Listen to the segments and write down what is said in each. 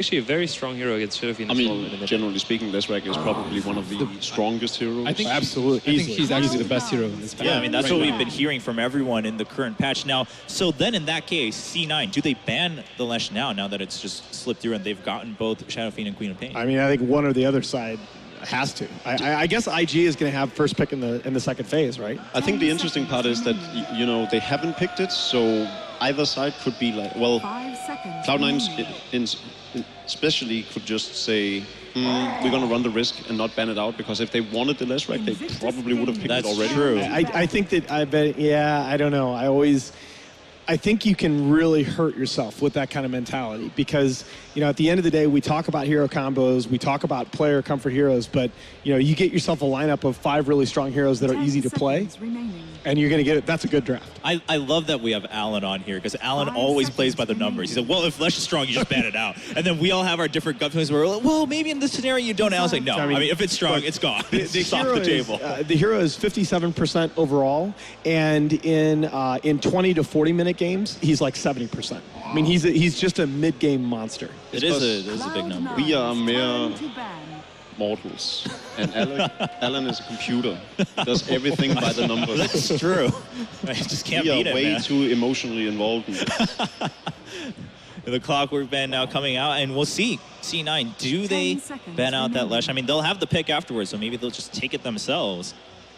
Actually, a very strong hero against Seraphine as well. In the mid. Generally speaking, Lesrek is probably one of the strongest heroes. I think absolutely. I think he's actually the best hero in this patch. Yeah, I mean, that's right what now. we've been hearing from everyone in the current patch. Now, so then in that case, C9, do they ban the Lesh now that it's just slipped through and they've gotten both Shadow Fiend and Queen of Pain? I mean, I think one or the other side has to. I guess IG is going to have first pick in the second phase, right? I think the interesting part is that, you know, they haven't picked it, so either side could be like, well, Cloud9 especially could just say, we're going to run the risk and not ban it out, because if they wanted the Lesrek, they probably would have picked it already. True. I think that, I don't know. I think you can really hurt yourself with that kind of mentality because, you know, at the end of the day, we talk about hero combos, we talk about player comfort heroes, but, you know, you get yourself a lineup of 5 really strong heroes that are easy to play, and you're going to get it. That's a good draft. I love that we have Alan on here because Alan always plays by the numbers. He said, well, if Lesh is strong, you just ban it out. And then we all have our different gut feelings where we're like, well, maybe in this scenario you don't. Alan's like, no, I mean if it's strong, it's gone. It's off the table. The hero is 57% overall, and in 20 to 40 minute games, he's like 70%. I mean, he's just a mid-game monster. It is a big number. We are mere mortals, and Alan is a computer. Does everything by the numbers. That's true. I just can't beat it, We are way man. too emotionally involved in it. The Clockwork ban now coming out, and we'll see. C9, do they ban out that Lesh? I mean, they'll have the pick afterwards, so maybe they'll just take it themselves.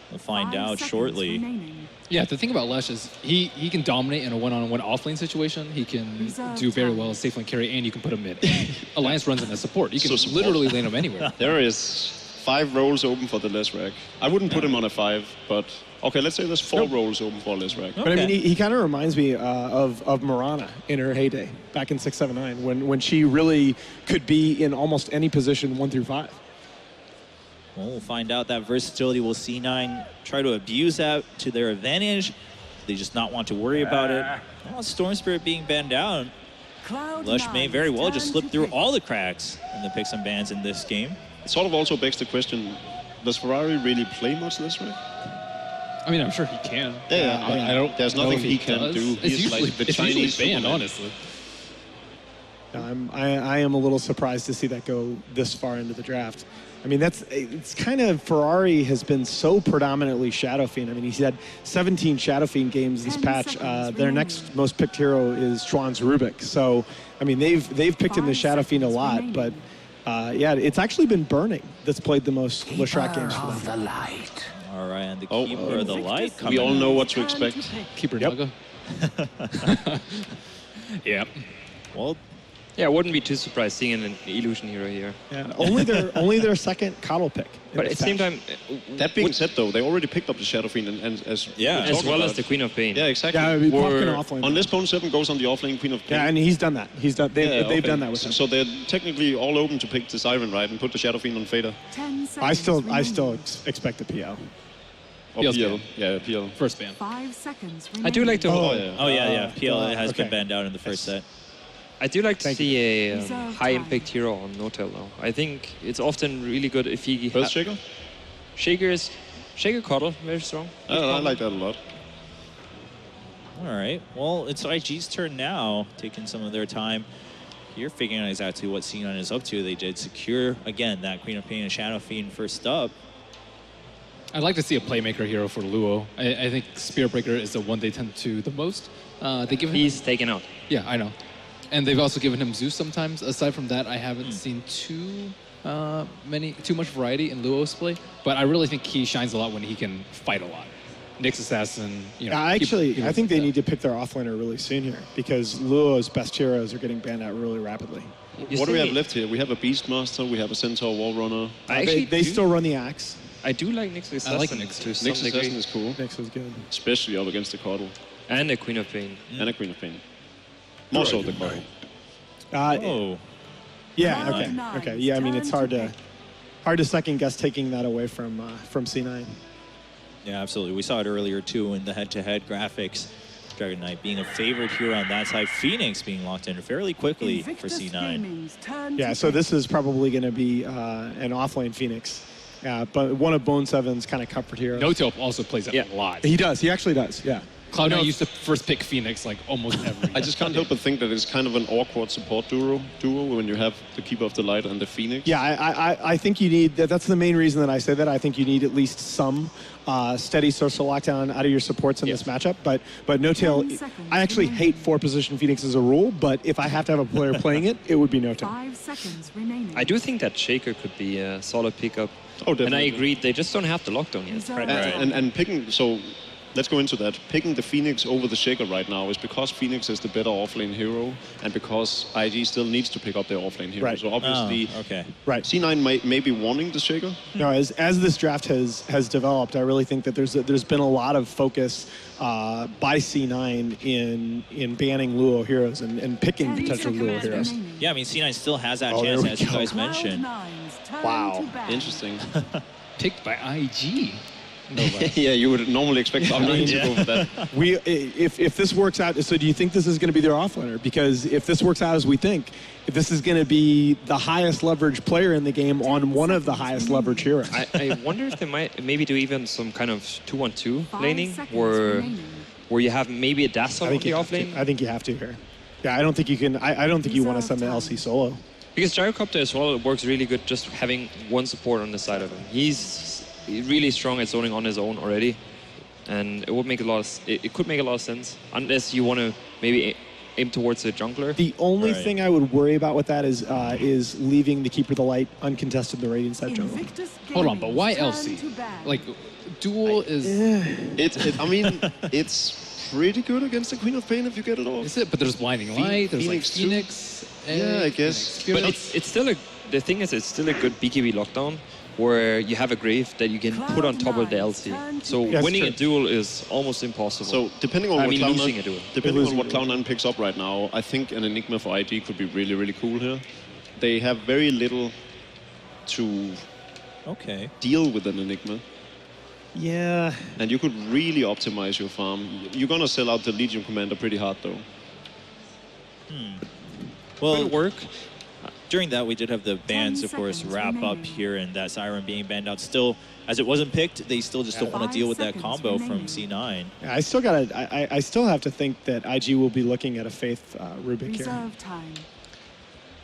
We'll find out shortly. Yeah, the thing about Lesh is he can dominate in a one-on-one offlane situation. He can do very well as safe lane carry, and you can put him mid. Alliance runs in as support. You can literally lane him anywhere. There is 5 roles open for the Lesrek. I wouldn't put him on a 5, but okay, let's say there's 4 roles open for Lesrek. But I mean, he kind of reminds me of Mirana in her heyday back in 679 when she really could be in almost any position 1 through 5. Well, we'll find out that versatility. Will C9 try to abuse that to their advantage? They just not want to worry about it. Well, Storm Spirit being banned down. Lush may very well just slip through all the cracks in the picks and bans in this game. It sort of also begs the question, does Ferrari really play much Lesrek? I mean, I'm sure he can. Yeah, I don't. There's know nothing if he can do. It's usually, like the it's usually Chinese banned, Superman. honestly. I am a little surprised to see that go this far into the draft. I mean, it's kind of, Ferrari has been so predominantly Shadow Fiend. I mean, he's had 17 Shadow Fiend games this patch. Their next most picked hero is Schwann's Rubik. So, I mean, they've picked him the Shadow Fiend a lot, but yeah, it's actually been Burning that's played the most Leshrac games for them. All right, and the Keeper of the Light coming We all out. know what to expect. Keeper Nugga. Yep. Well, Yeah, I wouldn't be too surprised seeing an Illusion hero here. Yeah, only their second Coddle pick. But at the same time, That being said, though, they already picked up the Shadow Fiend and as as well as the Queen of Pain. Yeah, exactly. Yeah, we Pumpkin offlane. Unless Bone 7 goes on the offlane Queen of Pain. Yeah, and he's done that. They've done that with him. So they're technically all open to pick the Siren, right, and put the Shadow Fiend on Fader. I still expect the PL. Or PL's PL. ban. Yeah, PL. First ban. 5 seconds. I do like to. oh yeah. PL has okay. been banned out in the first set. I do like to Thank see a Reserve high time. impact hero on Notel now. I think it's often really good if he First Shaker? Shaker Coddle, very strong. I like that a lot. All right. Well, it's IG's turn now, taking some of their time. You're figuring out exactly what C9 is up to. They did secure, again, that Queen of Pain and Shadow Fiend first up. I'd like to see a playmaker hero for Luo. I think Spirit Breaker is the one they tend to the most. They give him. He's taken out. Yeah, I know. And they've also given him Zeus sometimes. Aside from that, I haven't seen too much variety in Luo's play. But I really think he shines a lot when he can fight a lot. Nyx Assassin, you know. I think they need to pick their offlaner really soon here because Luo's best heroes are getting banned out really rapidly. What do we have left here? We have a Beastmaster, we have a Centaur Wall Runner. They still run the axe. I do like Nyx Assassin. I like Nyx. to some Nyx Assassin degree. is cool, Nyx was good. especially up against the Coddle And a Queen of Pain. and a Queen of Pain. More so the Coddle. Oh. Yeah. Okay. Yeah. I mean, it's hard to second guess taking that away from C9. Yeah, absolutely. We saw it earlier, too, in the head-to-head graphics. Dragon Knight being a favorite here on that side. Phoenix being locked in fairly quickly for C9. Yeah. So this is probably going to be an offlane Phoenix. But one of Bone 7's kind of comfort heroes. Notel also plays it a lot. He does. He actually does. Yeah. Cloud9 used to first pick Phoenix like almost every. I just can't help but think that it's kind of an awkward support duo when you have the Keeper of the Light and the Phoenix. Yeah, I think you need, that's the main reason that I say that. I think you need at least some steady social lockdown out of your supports in this matchup. But No Tail, I actually hate 4-position Phoenix as a rule, but if I have to have a player playing it, it would be No Tail. 5 seconds remaining. I do think that Shaker could be a solid pickup. Oh, definitely. And I agree, they just don't have the lockdown yet. Right. And picking, so let's go into that. Picking the Phoenix over the Shaker right now is because Phoenix is the better offlane hero and because IG still needs to pick up their offlane hero. Right. So obviously, Right. C9 may be wanting the Shaker. No, as this draft has developed, I really think that there's been a lot of focus by C9 in banning Luo heroes and picking potential Luo heroes. Yeah, I mean, C9 still has that Oh, chance, there we as you go. guys mentioned. Wow. Interesting. Picked by IG. Yeah, you would normally expect Cloud9 to go for that. If this works out, so do you think this is going to be their offlaner? Because if this works out as we think, if this is going to be the highest leverage player in the game on one of the highest leverage heroes. I wonder if they might maybe do even some kind of 2-1-2 5 laning seconds where remaining. you have maybe a Dazzle on the you have offlane. to. I think you have to here. Yeah, I don't think you can. I don't think you want to send the LC solo. Because Gyrocopter as well, it works really good just having one support on the side of him. He's really strong at zoning on his own already, and it would make a lot of, it could make a lot of sense unless you want to maybe aim towards the jungler. The only thing I would worry about with that is leaving the Keeper of the Light uncontested in the Radiant side jungle. Hold on, but why LC? Like, duel is. I mean, it's pretty good against the Queen of Pain if you get it off. Is it? But there's Blinding Light. There's Phoenix like too. Phoenix. Yeah, I guess. But it's still the thing is, it's still a good BKB lockdown where you have a Grave that you can put on top of the LC. So Yes, winning true. a duel is almost impossible. So depending on losing a duel. Depending on what Cloud9 picks up right now, I think an Enigma for IG could be really, really cool here. They have very little to deal with an Enigma. Yeah. And you could really optimize your farm. You're gonna sell out the Legion Commander pretty hard though. Well, Could work. during that, we did have the bans, of course, seconds wrap up remaining. here, and that Siren being banned out. Still, as it wasn't picked, they still just don't want 5 to deal with that seconds combo from remaining. C9. I still have to think that IG will be looking at a Faith Rubik here. Reserve time.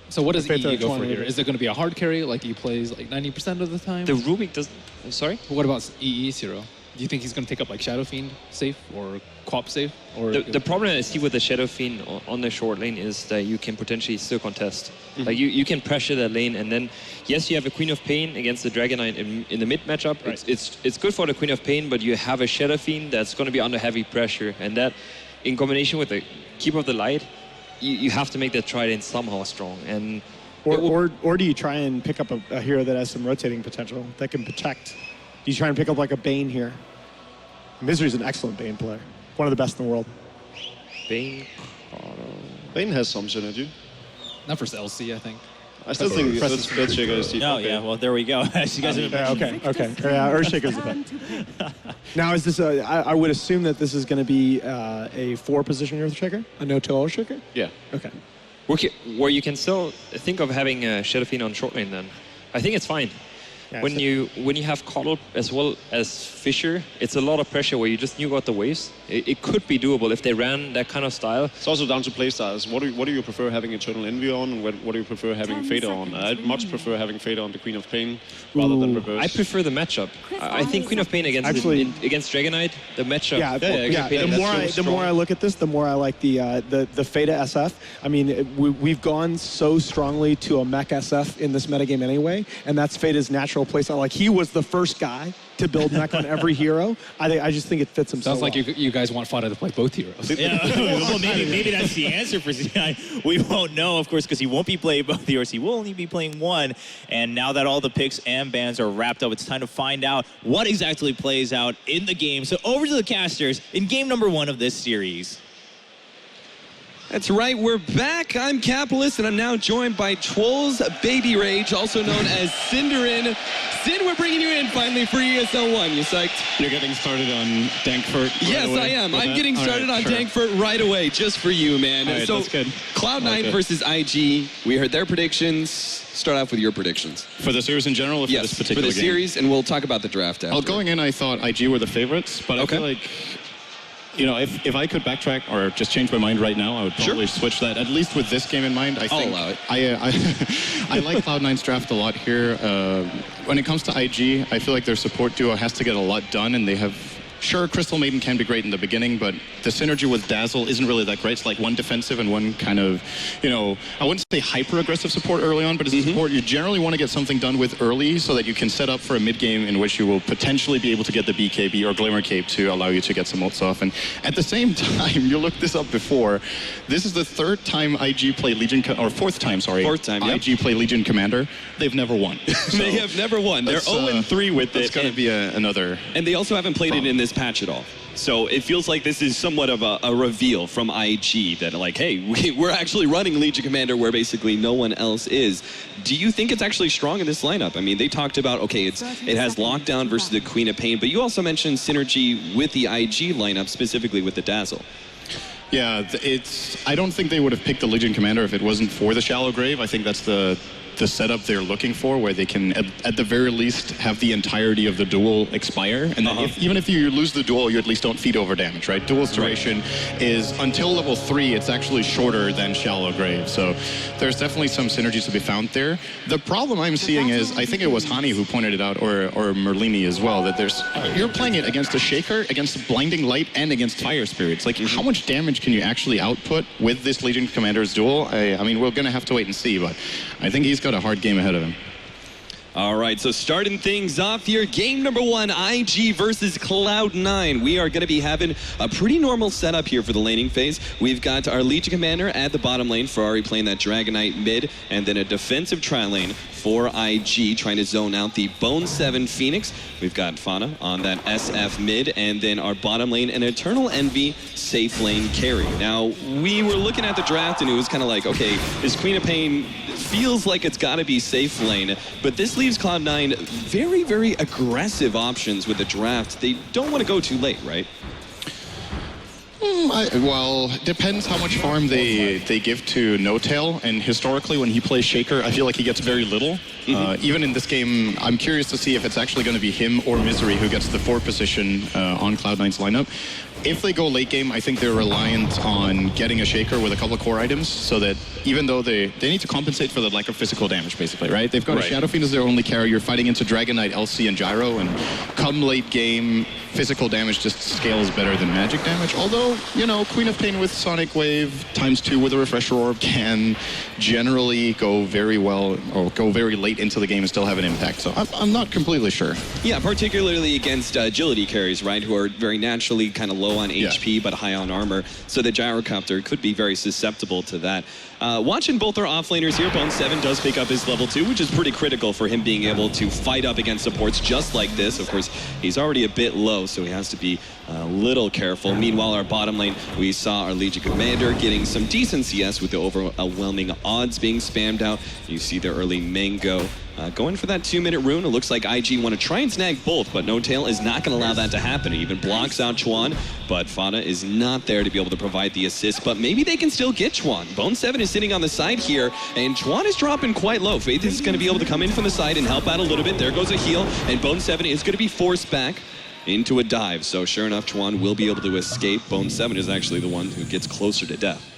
So what does Faith EE are go for 20. here? Is it going to be a hard carry like he plays like 90% of the time? The Rubik does. Sorry. What about EE Zero? Do you think he's going to take up like Shadow Fiend safe or Quap safe? Or The problem I see with the Shadow Fiend on the short lane is that you can potentially still contest. Like you can pressure that lane, and then yes, you have a Queen of Pain against the Dragon Knight in the mid matchup. Right. It's good for the Queen of Pain, but you have a Shadow Fiend that's going to be under heavy pressure, and that in combination with the Keeper of the Light, you have to make that Trident somehow strong. And Or do you try and pick up a hero that has some rotating potential that can protect? Do you try and pick up like a Bane here? Misery's an excellent Bane player. One of the best in the world. Bane. Bane has some synergy. not for LC, I think. I still think Earthshaker is the... No, yeah, well, there we go. As you guys have Yeah, mentioned. okay. Yeah, Earthshaker's the bet. Now, is this I would assume that this is going to be a 4-position Earthshaker? A no-till Earthshaker? Yeah. Okay. Where you can still think of having a Shadow Fiend on short lane then. I think it's fine. Yeah, when so- you have Coddle as well as Fisher, it's a lot of pressure where you just knew about the waves. It could be doable if they ran that kind of style. It's also down to playstyles. What do you prefer having Eternal Envy on, and what do you prefer having 10 Fader on? seconds I'd much remaining. prefer having Fader on the Queen of Pain rather than reverse. I prefer the matchup. I think Queen of Pain against Actually- against Dragon Knight, the matchup. Yeah, Queen of Pain is so the more I strong. look at this, the more I like the Feta SF. I mean, we've gone so strongly to a mech SF in this metagame anyway, and that's Feta's natural playstyle. Like, he was the first guy to build mech on every hero. I just think it fits him Sounds so like well. you guys want Fada to play both heroes. Yeah, well, maybe that's the answer for CI. We won't know, of course, because he won't be playing both heroes. He will only be playing one. And now that all the picks and bans are wrapped up, it's time to find out what exactly plays out in the game. So over to the casters in game number 1 of this series. That's right, we're back. I'm Capitalist, and I'm now joined by Troll's Baby Rage, also known as Cinderin. Sin, we're bringing you in finally for ESL 1. You psyched? You're getting started on Dankfurt right Yes, away I am. with I'm that? getting All started right, on sure. Dankfurt right away, just for you, man. All right, so, that's good. Cloud9 Okay. versus IG. We heard their predictions. Start off with your predictions. For the series in general or for this Yes, for particular the game? series, and we'll talk about the draft after. Well, going in, I thought IG were the favorites, but Okay. I feel like You know, if I could backtrack or just change my mind right now, I would probably switch that, at least with this game in mind. I think allow it. I like Cloud9's draft a lot here. When it comes to IG, I feel like their support duo has to get a lot done, and they have... Sure, Crystal Maiden can be great in the beginning, but the synergy with Dazzle isn't really that great. It's like one defensive and one kind of, you know, I wouldn't say hyper-aggressive support early on, but as a support, you generally want to get something done with early so that you can set up for a mid-game in which you will potentially be able to get the BKB or Glimmer Cape to allow you to get some ults off. And at the same time, you looked this up before, this is the third time IG played Legion, or fourth time, IG played Legion Commander. They've never won. So they have never won. They're 0-3 with it. It's going to be another... And they also haven't played it in this patch at all. So it feels like this is somewhat of a reveal from IG that, like, hey, we're actually running Legion Commander where basically no one else is. Do you think it's actually strong in this lineup? I mean, they talked about, okay, it has Lockdown versus the Queen of Pain, but you also mentioned synergy with the IG lineup, specifically with the Dazzle. Yeah, I don't think they would have picked the Legion Commander if it wasn't for the Shallow Grave. I think that's the setup they're looking for, where they can, at the very least, have the entirety of the duel expire. And then even if you lose the duel, you at least don't feed over damage, right? Duel's duration is, until level 3, it's actually shorter than Shallow Grave. So there's definitely some synergies to be found there. The problem I'm seeing is, I think it was Hani who pointed it out, or Merlini as well, that you're playing it against a Shaker, against Blinding Light, and against Fire Spirits. Like, how much damage can you actually output with this Legion Commander's duel? I mean, we're going to have to wait and see, but I think he's got a hard game ahead of him. All right, so starting things off here, game number 1, IG versus Cloud9. We are going to be having a pretty normal setup here for the laning phase. We've got our Legion Commander at the bottom lane, Ferrari playing that Dragon Knight mid, and then a defensive tri-lane for IG, trying to zone out the Bone 7 Phoenix. We've got Fauna on that SF mid, and then our bottom lane, an Eternal Envy safe lane carry. Now, we were looking at the draft, and it was kind of like, okay, this Queen of Pain feels like it's got to be safe lane, but this leaves Cloud9 very, very aggressive options with the draft. They don't want to go too late, right? Well, depends how much farm they give to No-Tail, and historically when he plays Shaker, I feel like he gets very little. Even in this game, I'm curious to see if it's actually going to be him or Misery who gets the 4 position on Cloud9's lineup. If they go late game, I think they're reliant on getting a Shaker with a couple of core items, so that even though they need to compensate for the lack of physical damage, basically, right? They've got a Shadow Fiend as their only carry. You're fighting into Dragon Knight, LC, and Gyro, and come late game, physical damage just scales better than magic damage. Although, you know, Queen of Pain with Sonic Wave ×2 with a Refresher Orb can generally go very well, or go very late into the game and still have an impact. So I'm not completely sure. Yeah, particularly against agility carries, right, who are very naturally kind of low on HP but high on armor. So the Gyrocopter could be very susceptible to that. Watching both our offlaners here, Bone 7 does pick up his level 2, which is pretty critical for him being able to fight up against supports just like this. Of course, he's already a bit low, so he has to be a little careful. Meanwhile, our bottom lane, we saw our Legion Commander getting some decent CS with the overwhelming odds being spammed out. You see the early Mango going for that 2-minute rune. It looks like IG want to try and snag both, but No-Tail is not going to allow that to happen. He even blocks out Chuan, but Fauna is not there to be able to provide the assist, but maybe they can still get Chuan. Bone 7 is sitting on the side here, and Chuan is dropping quite low. Faith is going to be able to come in from the side and help out a little bit. There goes a heal, and Bone 7 is going to be forced back into a dive. So sure enough, Chuan will be able to escape. Bone 7 is actually the one who gets closer to death.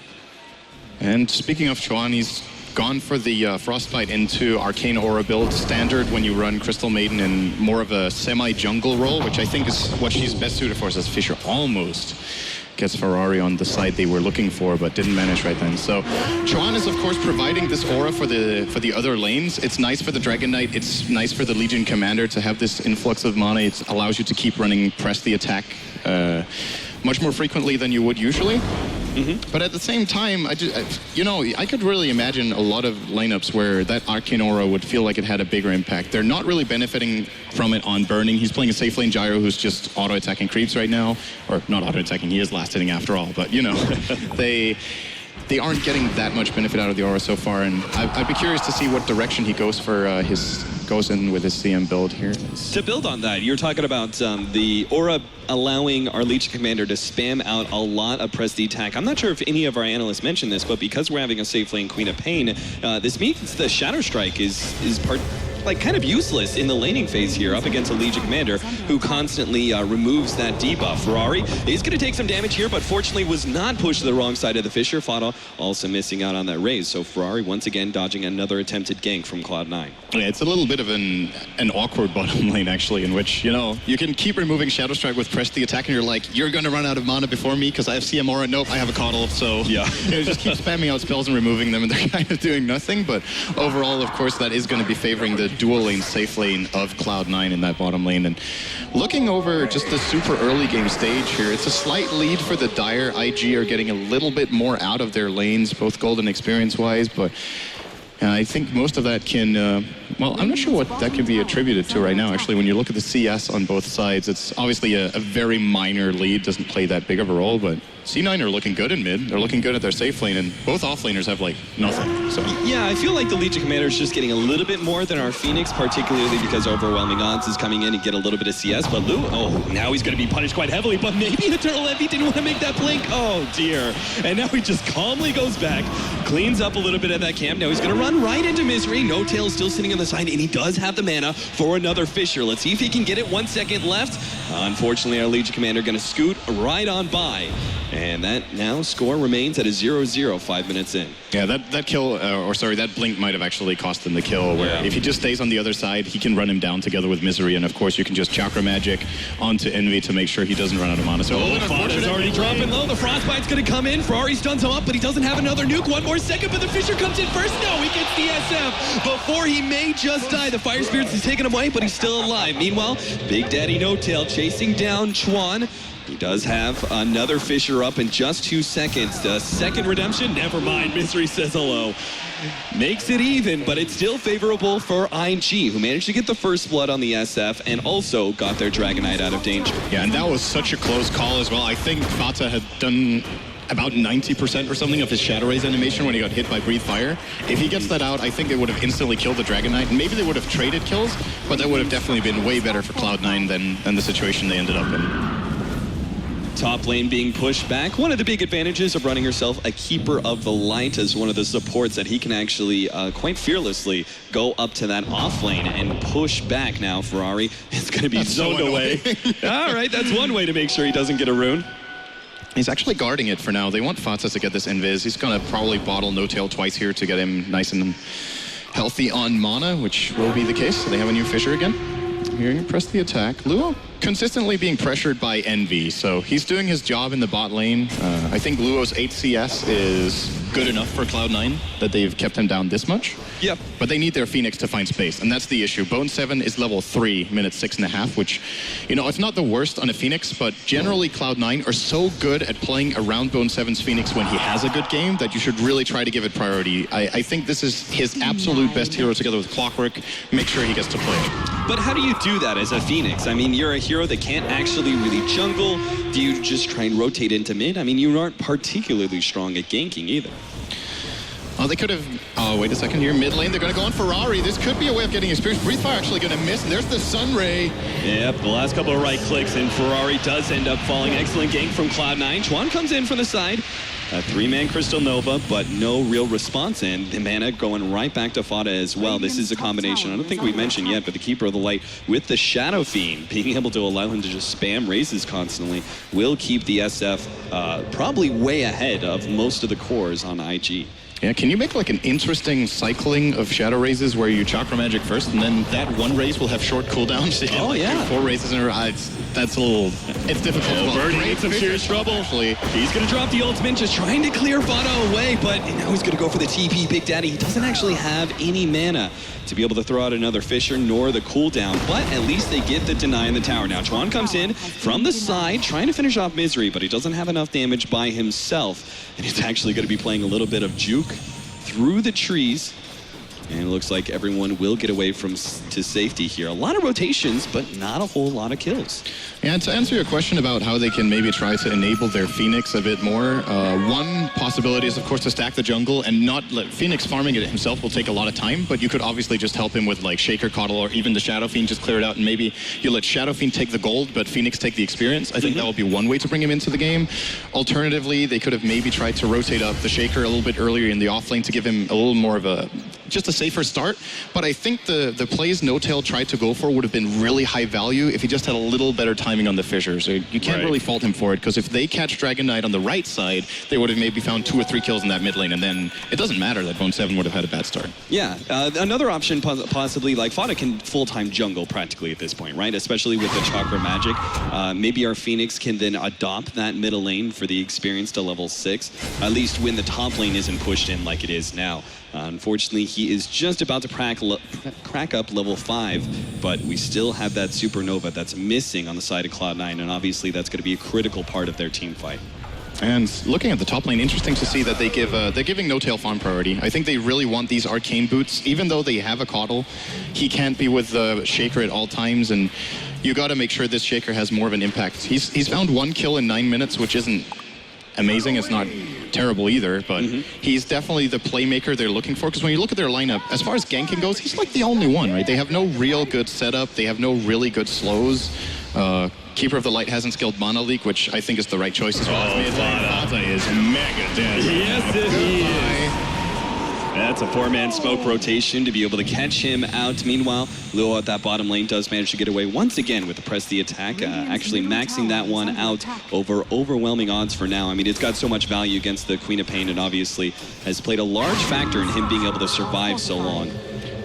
And speaking of Chuan, he's gone for the Frostbite into Arcane Aura build, standard when you run Crystal Maiden in more of a semi-jungle role, which I think is what she's best suited for, as Fisher almost gets Ferrari on the side they were looking for, but didn't manage right then. So Chuan is, of course, providing this aura for the other lanes. It's nice for the Dragon Knight. It's nice for the Legion Commander to have this influx of mana. It allows you to keep running Press the Attack much more frequently than you would usually. But at the same time, I could really imagine a lot of lineups where that Arcane Aura would feel like it had a bigger impact. They're not really benefiting from it on burning. He's playing a safe lane Gyro who's just auto-attacking creeps right now. Or not auto-attacking, he is last hitting after all. But, you know, they aren't getting that much benefit out of the Aura so far. And I'd be curious to see what direction he goes for goes in with his CM build here. To build on that, you're talking about the Aura allowing our Legion Commander to spam out a lot of press the attack. I'm not sure if any of our analysts mentioned this, but because we're having a safe lane Queen of Pain, this means the Shadow Strike is like kind of useless in the laning phase here up against a Legion commander who constantly removes that debuff. Ferrari is going to take some damage here, but fortunately was not pushed to the wrong side of the Fissure. Fata also missing out on that raise. So Ferrari once again dodging another attempted gank from Cloud9. Yeah, it's a little bit of an awkward bottom lane, actually, in which, you know, you can keep removing Shadow Strike with press the attack, and you're like, you're going to run out of mana before me because I have CM Aura. Nope, I have a Coddle. So, yeah. You know, just keep spamming out spells and removing them, and they're kind of doing nothing. But overall, of course, that is going to be favoring the dual lane safe lane of Cloud9 in that bottom lane. And looking over just the super early game stage here, it's a slight lead for the Dire. IG are getting a little bit more out of their lanes, both gold and experience-wise, but I think most of that can, well, I'm not sure what that can be attributed to right now. Actually, when you look at the CS on both sides, it's obviously a very minor lead, doesn't play that big of a role, but C9 are looking good in mid. They're looking good at their safe lane, and both offlaners have, like, nothing. So yeah, I feel like the Legion Commander is just getting a little bit more than our Phoenix, particularly because Overwhelming Odds is coming in and get a little bit of CS. But Lou, oh, now he's going to be punished quite heavily, but maybe Eternal Envy didn't want to make that blink. Oh, dear. And now he just calmly goes back, cleans up a little bit of that camp. Now he's going to run right into Misery. No Tail still sitting on the side, and he does have the mana for another Fissure. Let's see if he can get it. 1 second left. Unfortunately, our Legion Commander going to scoot right on by. And that now score remains at a 0-0 5 minutes in. Yeah, that kill, or sorry, that blink might have actually cost him the kill, where if he just stays on the other side, he can run him down together with Misery, and of course you can just Chakra Magic onto Envy to make sure he doesn't run out of mana. So Fata's already dropping low. The Frostbite's going to come in. Ferrari stuns him up, but he doesn't have another nuke. 1 more second, but the Fissure comes in first. No, he gets the SF before he may just die. The Fire Spirits is taking him away, but he's still alive. Meanwhile, Big Daddy No Tail chasing down Chuan. He does have another Fissure up in just 2 seconds. The second redemption, never mind. Misery says hello. Makes it even, but it's still favorable for IG, who managed to get the first blood on the SF and also got their Dragonite out of danger. Yeah, and that was such a close call as well. I think Fata had done about 90% or something of his Shadow Raise animation when he got hit by Breathe Fire. If he gets that out, I think it would have instantly killed the Dragonite, and maybe they would have traded kills, but that would have definitely been way better for Cloud9 than the situation they ended up in. Top lane being pushed back. One of the big advantages of running yourself a Keeper of the Light as one of the supports that he can actually quite fearlessly go up to that off lane and push back. Now Ferrari is going to be zoned away. All right, that's one way to make sure he doesn't get a rune. He's actually guarding it for now. They want Fata to get this invis. He's going to probably bottle No Tail twice here to get him nice and healthy on mana, which will be the case. So they have a new Fissure again. Here you press the attack. Luo consistently being pressured by Envy, so he's doing his job in the bot lane. I think Luo's 8 CS is good enough for Cloud9 that they've kept him down this much. Yep. But they need their Phoenix to find space, and that's the issue. Bone 7 is level 3, minute 6.5, which, you know, it's not the worst on a Phoenix, but generally Cloud9 are so good at playing around Bone 7's Phoenix when he has a good game that you should really try to give it priority. I think this is his absolute best hero together with Clockwork. Make sure he gets to play it. But how do you do that as a Phoenix? I mean, you're a hero that can't actually really jungle. Do you just try and rotate into mid? I mean, you aren't particularly strong at ganking either. Oh, they could have... Oh, wait a second here. Mid lane, they're going to go on Ferrari. This could be a way of getting experience. Breathe Fire actually going to miss, and there's the Sun Ray. Yep, the last couple of right clicks, and Ferrari does end up falling. Excellent gank from Cloud9. Chuan comes in from the side. A 3-man Crystal Nova, but no real response, and the mana going right back to Fata as well. This is a combination, I don't think we mentioned yet, but the Keeper of the Light with the Shadow Fiend, being able to allow him to just spam raises constantly, will keep the SF probably way ahead of most of the cores on IG. Yeah, can you make like an interesting cycling of Shadow Raises where you Chakra Magic first, and then that one raise will have short cooldowns? So oh, yeah. 4 raises in a row. That's a little... It's difficult. Oh, Birdie in some serious trouble. Actually. He's going to drop the ultimate, just trying to clear Fata away, but now he's going to go for the TP Big Daddy. He doesn't actually have any mana to be able to throw out another Fissure, nor the cooldown, but at least they get the deny in the tower. Now, Chuan comes in from the side, trying to finish off Misery, but he doesn't have enough damage by himself, and he's actually going to be playing a little bit of juke through the trees, and it looks like everyone will get away to safety here. A lot of rotations, but not a whole lot of kills. And to answer your question about how they can maybe try to enable their Phoenix a bit more, one possibility is, of course, to stack the jungle and not let Phoenix farming it himself will take a lot of time, but you could obviously just help him with like Shaker Coddle or even the Shadow Fiend, just clear it out, and maybe you let Shadow Fiend take the gold, but Phoenix take the experience. I think that would be one way to bring him into the game. Alternatively, they could have maybe tried to rotate up the Shaker a little bit earlier in the offlane to give him a little more of a just a safer start. But I think the plays No-Tail tried to go for would have been really high value if he just had a little better timing on the fissure. So you can't really fault him for it, because if they catch Dragon Knight on the right side, they would have maybe found 2 or 3 kills in that mid lane, and then it doesn't matter that Bone 7 would have had a bad start. Yeah, another option possibly, like Fada can full-time jungle practically at this point, right? Especially with the Chakra Magic. Maybe our Phoenix can then adopt that middle lane for the experience to level 6, at least when the top lane isn't pushed in like it is now. Unfortunately, he is just about to crack up level 5, but we still have that Supernova that's missing on the side of Cloud9, and obviously that's going to be a critical part of their team fight. And looking at the top lane, interesting to see that they're giving No-Tail farm priority. I think they really want these arcane boots, even though they have a Coddle. He can't be with the Shaker at all times, and you got to make sure this Shaker has more of an impact. He's found 1 kill in 9 minutes, which isn't amazing. It's not terrible either, but he's definitely the playmaker they're looking for, because when you look at their lineup, as far as ganking goes, he's like the only one, right? They have no real good setup. They have no really good slows. Keeper of the Light hasn't skilled Mana Leak, which I think is the right choice as well. Fada is mega dead. Yes, it is. That's a 4-man smoke rotation to be able to catch him out. Meanwhile, Luo at that bottom lane does manage to get away once again with the press the attack, actually maxing that one out over overwhelming odds for now. I mean, it's got so much value against the Queen of Pain, and obviously has played a large factor in him being able to survive so long.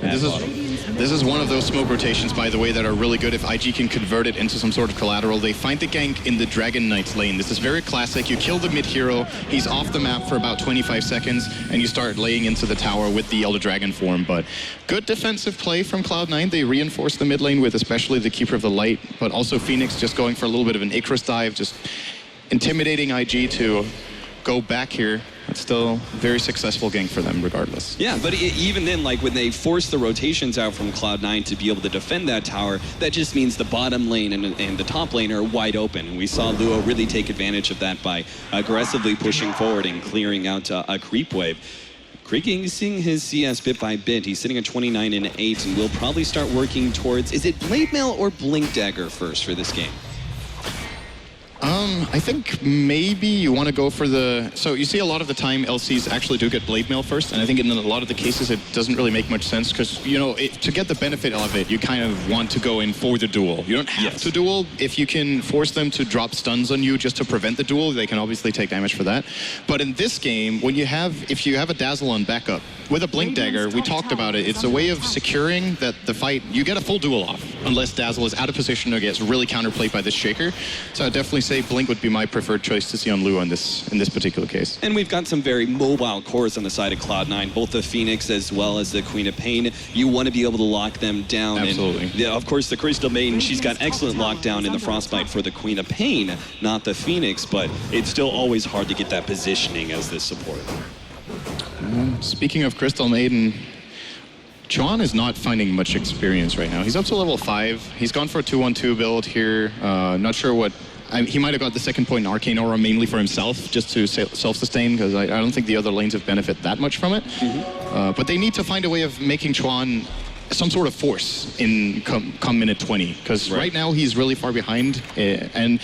This is one of those smoke rotations, by the way, that are really good if IG can convert it into some sort of collateral. They find the gank in the Dragon Knight's lane. This is very classic. You kill the mid-hero, he's off the map for about 25 seconds, and you start laying into the tower with the Elder Dragon form. But good defensive play from Cloud9. They reinforce the mid lane with especially the Keeper of the Light, but also Phoenix just going for a little bit of an Icarus dive, just intimidating IG to go back here. It's still a very successful gank for them regardless. Yeah, but even then, like when they force the rotations out from Cloud9 to be able to defend that tower, that just means the bottom lane and the top lane are wide open. We saw Luo really take advantage of that by aggressively pushing forward and clearing out a creep wave. Increasing his CS bit by bit. He's sitting at 29 and 8, and we'll probably start working towards, is it Blade Mail or Blink Dagger first for this game? I think maybe you want to go for the... So you see a lot of the time LCs actually do get Blade Mail first, and I think in a lot of the cases it doesn't really make much sense, because, you know, to get the benefit of it, you kind of want to go in for the duel. You don't have to duel. If you can force them to drop stuns on you just to prevent the duel, they can obviously take damage for that. But in this game, if you have a Dazzle on backup, with a Blink Dagger, we talked about it, it's a way of securing that the fight, you get a full duel off, unless Dazzle is out of position or gets really counterplayed by this Shaker. So I'd definitely say Blink would be my preferred choice to see on Luo in this particular case. And we've got some very mobile cores on the side of Cloud9, both the Phoenix as well as the Queen of Pain. You want to be able to lock them down. Absolutely. And, of course, the Crystal Maiden, she's got excellent lockdown in the Frostbite for the Queen of Pain, not the Phoenix, but it's still always hard to get that positioning as this support. Speaking of Crystal Maiden, Chuan is not finding much experience right now. He's up to level 5. He's gone for a 2-1-2 build here. Not sure what... he might have got the second point in Arcane Aura mainly for himself, just to self-sustain, because I don't think the other lanes have benefited that much from it. But they need to find a way of making Chuan some sort of force in come minute 20, because right now he's really far behind, and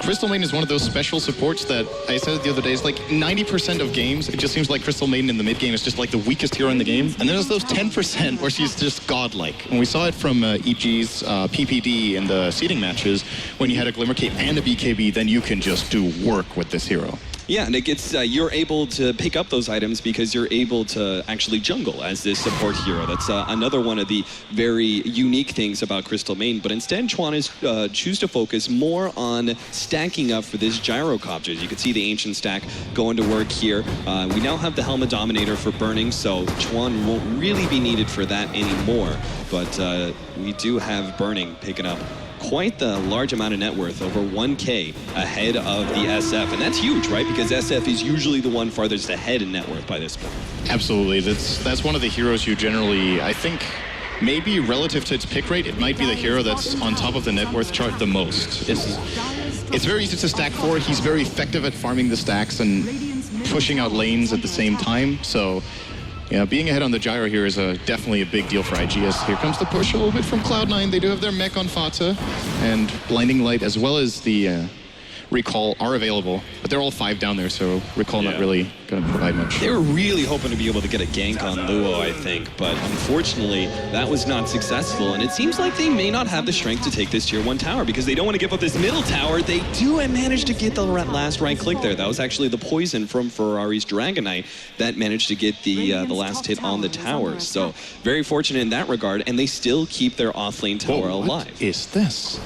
Crystal Maiden is one of those special supports that I said the other day, is like 90% of games it just seems like Crystal Maiden in the mid game is just like the weakest hero in the game, and then there's those 10% where she's just godlike, and we saw it from EG's PPD in the seeding matches. When you had a Glimmer Cape and a BKB, then you can just do work with this hero. Yeah, and it gets you're able to pick up those items because you're able to actually jungle as this support hero. That's another one of the very unique things about Crystal Maiden. But instead, Chuan is choose to focus more on stacking up for this gyrocopters. You can see the Ancient stack going to work here. We now have the Helmet Dominator for burning, so Chuan won't really be needed for that anymore. But we do have burning picking up quite the large amount of net worth, over 1K ahead of the SF. And that's huge, right? Because SF is usually the one farthest ahead in net worth by this point. Absolutely. That's one of the heroes you generally, I think, maybe relative to its pick rate, it might be the hero that's on top of the net worth chart the most. It's very easy to stack for. He's very effective at farming the stacks and pushing out lanes at the same time. So yeah, being ahead on the gyro here is definitely a big deal for IGS. Here comes the push a little bit from Cloud9. They do have their mech on Fata and Blinding Light, as well as the Recall are available, but they're all 5 down there, so Recall not really going to provide much. They were really hoping to be able to get a gank on Luo, I think, but unfortunately, that was not successful, and it seems like they may not have the strength to take this tier 1 tower because they don't want to give up this middle tower. They do manage to get the last right click there. That was actually the poison from Ferrari's Dragonite that managed to get the last hit on the tower. So very fortunate in that regard, and they still keep their offlane tower alive. What is this?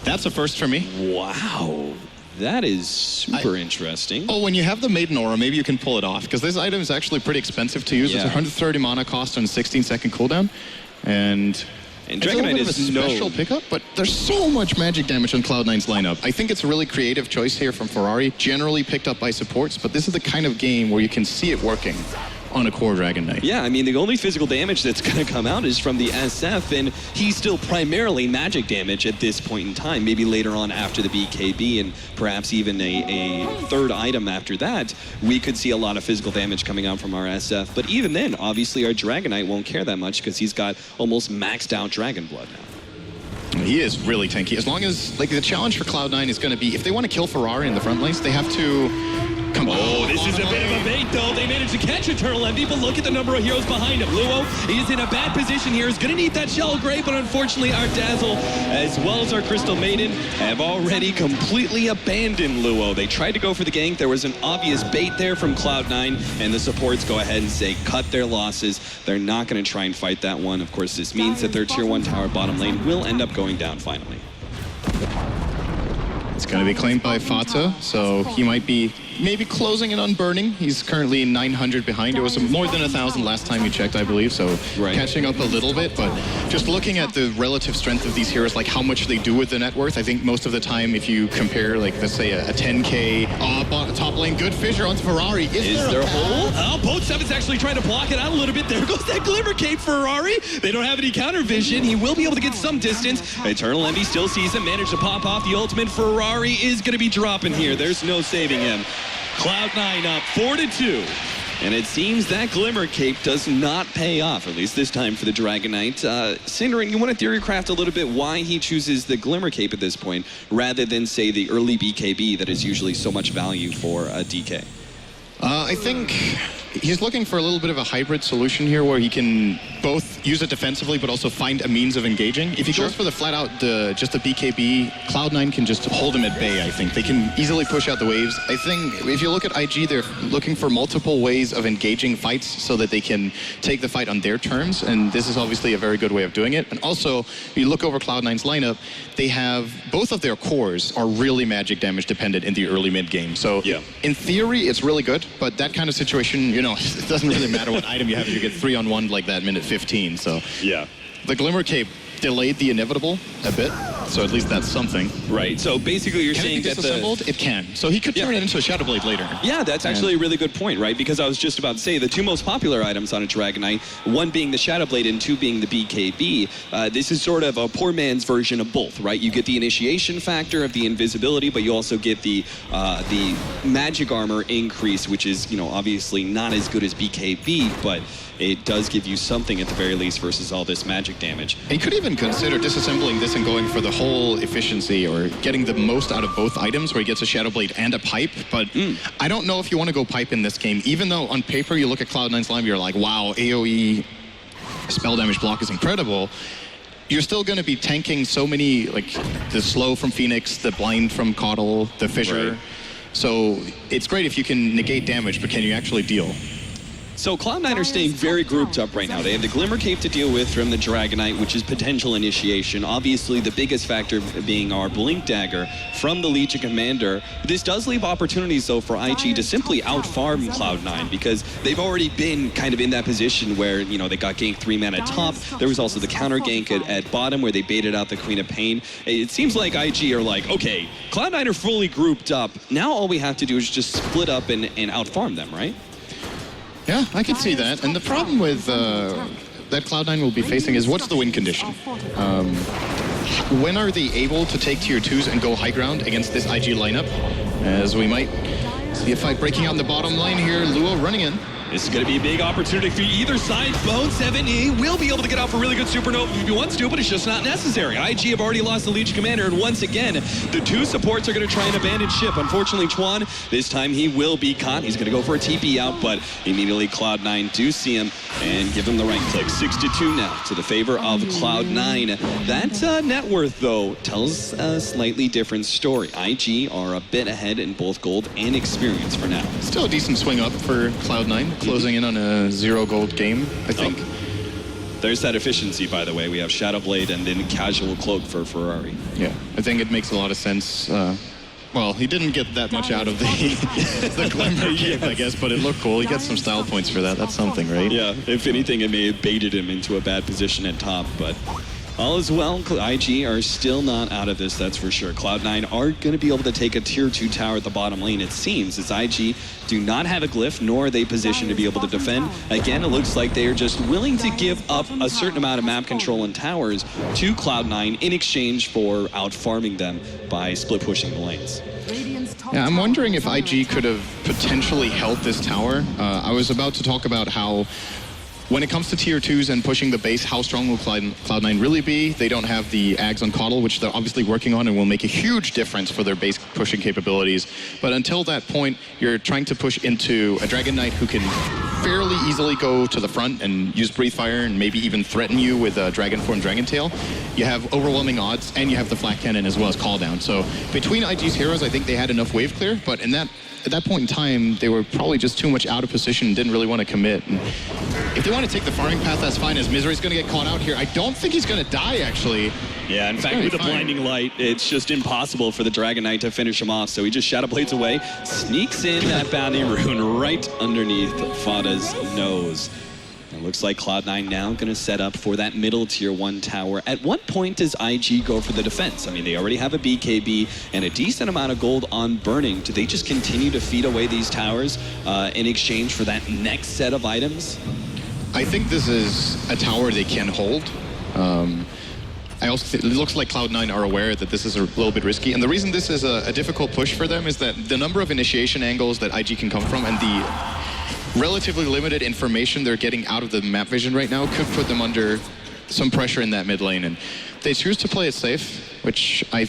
That's a first for me. Wow. That is super interesting. Oh, when you have the Maiden Aura, maybe you can pull it off, because this item is actually pretty expensive to use. Yeah. It's 130 mana cost and 16-second cooldown. And Dragonite is a special pickup, but there's so much magic damage on Cloud9's lineup. I think it's a really creative choice here from Ferrari, generally picked up by supports, but this is the kind of game where you can see it working on a core Dragon Knight. Yeah, I mean, the only physical damage that's going to come out is from the SF, and he's still primarily magic damage at this point in time. Maybe later on after the BKB and perhaps even a third item after that, we could see a lot of physical damage coming out from our SF. But even then, obviously, our Dragon Knight won't care that much because he's got almost maxed out Dragon Blood now. He is really tanky. As long as, like, the challenge for Cloud9 is going to be, if they want to kill Ferrari in the front lanes, they have to come. Oh, this is a bit of a bait, though. They managed to catch Eternal Envy, but look at the number of heroes behind him. Luo is in a bad position here. He's going to need that Shell Grey, but unfortunately, our Dazzle, as well as our Crystal Maiden, have already completely abandoned Luo. They tried to go for the gank. There was an obvious bait there from Cloud9, and the supports go ahead and say, cut their losses. They're not going to try and fight that one. Of course, this means that their Tier 1 tower bottom lane will end up going down finally. It's going to be claimed by Fata, so he might be maybe closing it on burning. He's currently 900 behind. It was more than 1,000 last time you checked, I believe, so catching up a little bit. But just looking at the relative strength of these heroes, like how much they do with the net worth, I think most of the time if you compare, like, let's say a 10k top lane, good fissure onto Ferrari. Is there a hole? Oh, Boat 7's actually trying to block it out a little bit. There goes that Glimmer Cape Ferrari. They don't have any counter vision. He will be able to get some distance. Eternal Envy still sees him, managed to pop off the ultimate. Ferrari is going to be dropping here. There's no saving him. Cloud9 up 4-2. And it seems that Glimmer Cape does not pay off, at least this time for the Dragon Knight. Cinderin, you want to theory craft a little bit why he chooses the Glimmer Cape at this point, rather than, say, the early BKB that is usually so much value for a DK? I think he's looking for a little bit of a hybrid solution here where he can both use it defensively but also find a means of engaging. If he goes for the flat out, just the BKB, Cloud9 can just hold him at bay, I think. They can easily push out the waves. I think if you look at IG, they're looking for multiple ways of engaging fights so that they can take the fight on their terms, and this is obviously a very good way of doing it. And also, if you look over Cloud9's lineup, they have both of their cores are really magic damage dependent in the early mid game. So in theory, it's really good, but that kind of situation, you know, it doesn't really matter what item you have if you get 3-on-1 like that minute 15. So the Glimmer Cape delayed the inevitable a bit, so at least that's something. Right, so basically you're saying that it can. So he could turn it into a Shadow Blade later. Yeah, that's actually a really good point, right? Because I was just about to say the two most popular items on a Dragon Knight, one being the Shadow Blade and two being the BKB. This is sort of a poor man's version of both, right? You get the initiation factor of the invisibility, but you also get the magic armor increase, which is, you know, obviously not as good as BKB, but it does give you something at the very least versus all this magic damage. And you could even consider disassembling this and going for the whole efficiency or getting the most out of both items where he gets a Shadow Blade and a pipe, but I don't know if you want to go pipe in this game, even though on paper you look at Cloud9's line, you're like, wow, AoE spell damage block is incredible. You're still going to be tanking so many, like the slow from Phoenix, the blind from Caudal, the fissure. So it's great if you can negate damage, but can you actually deal? So Cloud9 are staying very grouped up right now. They have the Glimmer Cape to deal with from the Dragon Knight, which is potential initiation. Obviously, the biggest factor being our Blink Dagger from the Legion Commander. This does leave opportunities, though, for IG to simply outfarm Cloud9 because they've already been kind of in that position where, you know, they got ganked 3-man at top. There was also the counter gank at bottom where they baited out the Queen of Pain. It seems like IG are like, okay, Cloud9 are fully grouped up. Now all we have to do is just split up and outfarm them, right? Yeah, I can see that. And the problem with that Cloud9 will be facing is what's the win condition? When are they able to take tier 2s and go high ground against this IG lineup? As we might see a fight breaking out in the bottom lane here. Luo running in. This is going to be a big opportunity for either side. Bone 7, he will be able to get off a really good supernova if he wants to, but it's just not necessary. IG have already lost the Legion Commander, and once again, the two supports are going to try and abandon ship. Unfortunately, Chuan, this time he will be caught. He's going to go for a TP out, but immediately Cloud9 do see him and give him the right click. 6-2 now to the favor of Cloud9. That net worth, though, tells a slightly different story. IG are a bit ahead in both gold and experience for now. Still a decent swing up for Cloud9, closing in on a 0 gold game, I think. There's that efficiency, by the way. We have Shadowblade and then Casual Cloak for Ferrari. Yeah, I think it makes a lot of sense. Well, he didn't get that much out of the Glimmer cape, I guess, but it looked cool. He gets some style points for that. That's something, right? Yeah, if anything, it may have baited him into a bad position at top, but all is well. IG are still not out of this, that's for sure. Cloud9 are going to be able to take a tier 2 tower at the bottom lane. It seems as IG do not have a glyph, nor are they positioned to be able to defend. Again, it looks like they are just willing to give up a certain amount of map control and towers to Cloud9 in exchange for out-farming them by split pushing the lanes. Yeah, I'm wondering if IG could have potentially held this tower. I was about to talk about how when it comes to tier 2s and pushing the base, how strong will Cloud9 really be? They don't have the Ags on Coddle, which they're obviously working on and will make a huge difference for their base pushing capabilities. But until that point, you're trying to push into a Dragon Knight who can fairly easily go to the front and use Breathe Fire and maybe even threaten you with a Dragon Form Dragon Tail. You have overwhelming odds, and you have the Flak Cannon as well as Call Down. So between IG's heroes, I think they had enough wave clear, but at that point in time, they were probably just too much out of position and didn't really want to commit. And if they want to take the farming path, that's fine, as Misery's going to get caught out here. I don't think he's going to die, actually. Yeah, in fact, with the blinding light, it's just impossible for the Dragon Knight to finish him off. So he just Shadow Blades away, sneaks in that bounty rune right underneath Fada's nose. It looks like Cloud9 now going to set up for that middle tier 1 tower. At what point does IG go for the defense? I mean, they already have a BKB and a decent amount of gold on Burning. Do they just continue to feed away these towers in exchange for that next set of items? I think this is a tower they can hold. It looks like Cloud9 are aware that this is a little bit risky. And the reason this is a difficult push for them is that the number of initiation angles that IG can come from and the relatively limited information they're getting out of the map vision right now could put them under some pressure in that mid lane. And they choose to play it safe, which I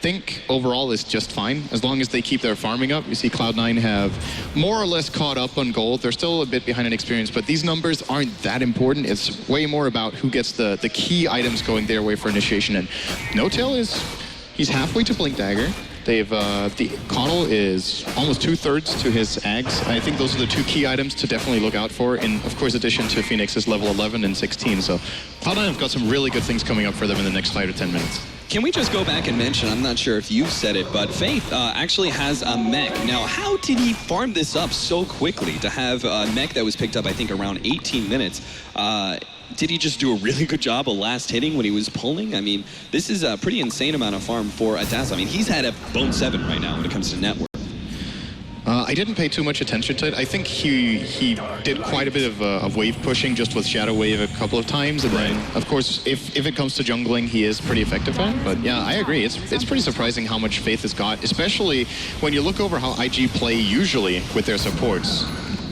think overall is just fine, as long as they keep their farming up. You see Cloud9 have more or less caught up on gold. They're still a bit behind in experience, but these numbers aren't that important. It's way more about who gets the key items going their way for initiation. And No Tail he's halfway to Blink Dagger. They've, the Coddle is almost 2/3 to his Ags. I think those are the two key items to definitely look out for, in, of course, addition to Phoenix's level 11 and 16. So Cloud9 have got some really good things coming up for them in the next 5 to 10 minutes. Can we just go back and mention, I'm not sure if you've said it, but Faith actually has a mech. Now, how did he farm this up so quickly to have a mech that was picked up, I think, around 18 minutes? Did he just do a really good job of last hitting when he was pulling? I mean, this is a pretty insane amount of farm for a Dazzle. I mean, he's had a bone 7 right now when it comes to network. I didn't pay too much attention to it. I think he did quite a bit of wave pushing just with Shadow Wave a couple of times. And then, of course, if it comes to jungling, he is pretty effective at it. But yeah, I agree. It's pretty surprising how much Faith has got, especially when you look over how IG play usually with their supports.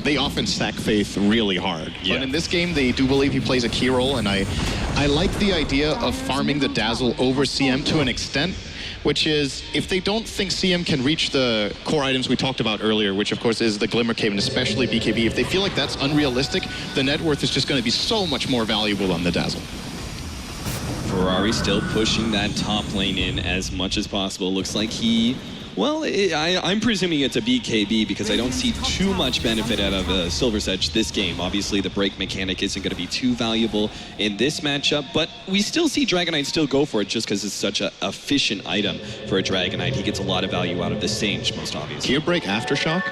They often stack Faith really hard. Yeah. But in this game, they do believe he plays a key role, and I like the idea of farming the Dazzle over CM to an extent, which is if they don't think CM can reach the core items we talked about earlier, which of course is the Glimmer Cave and especially BKB, if they feel like that's unrealistic, the net worth is just going to be so much more valuable on the Dazzle. Ferrari still pushing that top lane in as much as possible. Looks like he... Well, I'm presuming it's a BKB because I don't see too much benefit out of Silver's Edge this game. Obviously, the break mechanic isn't going to be too valuable in this matchup, but we still see Dragon Knight still go for it just because it's such an efficient item for a Dragon Knight. He gets a lot of value out of the Sage, most obviously. Gear break Aftershock?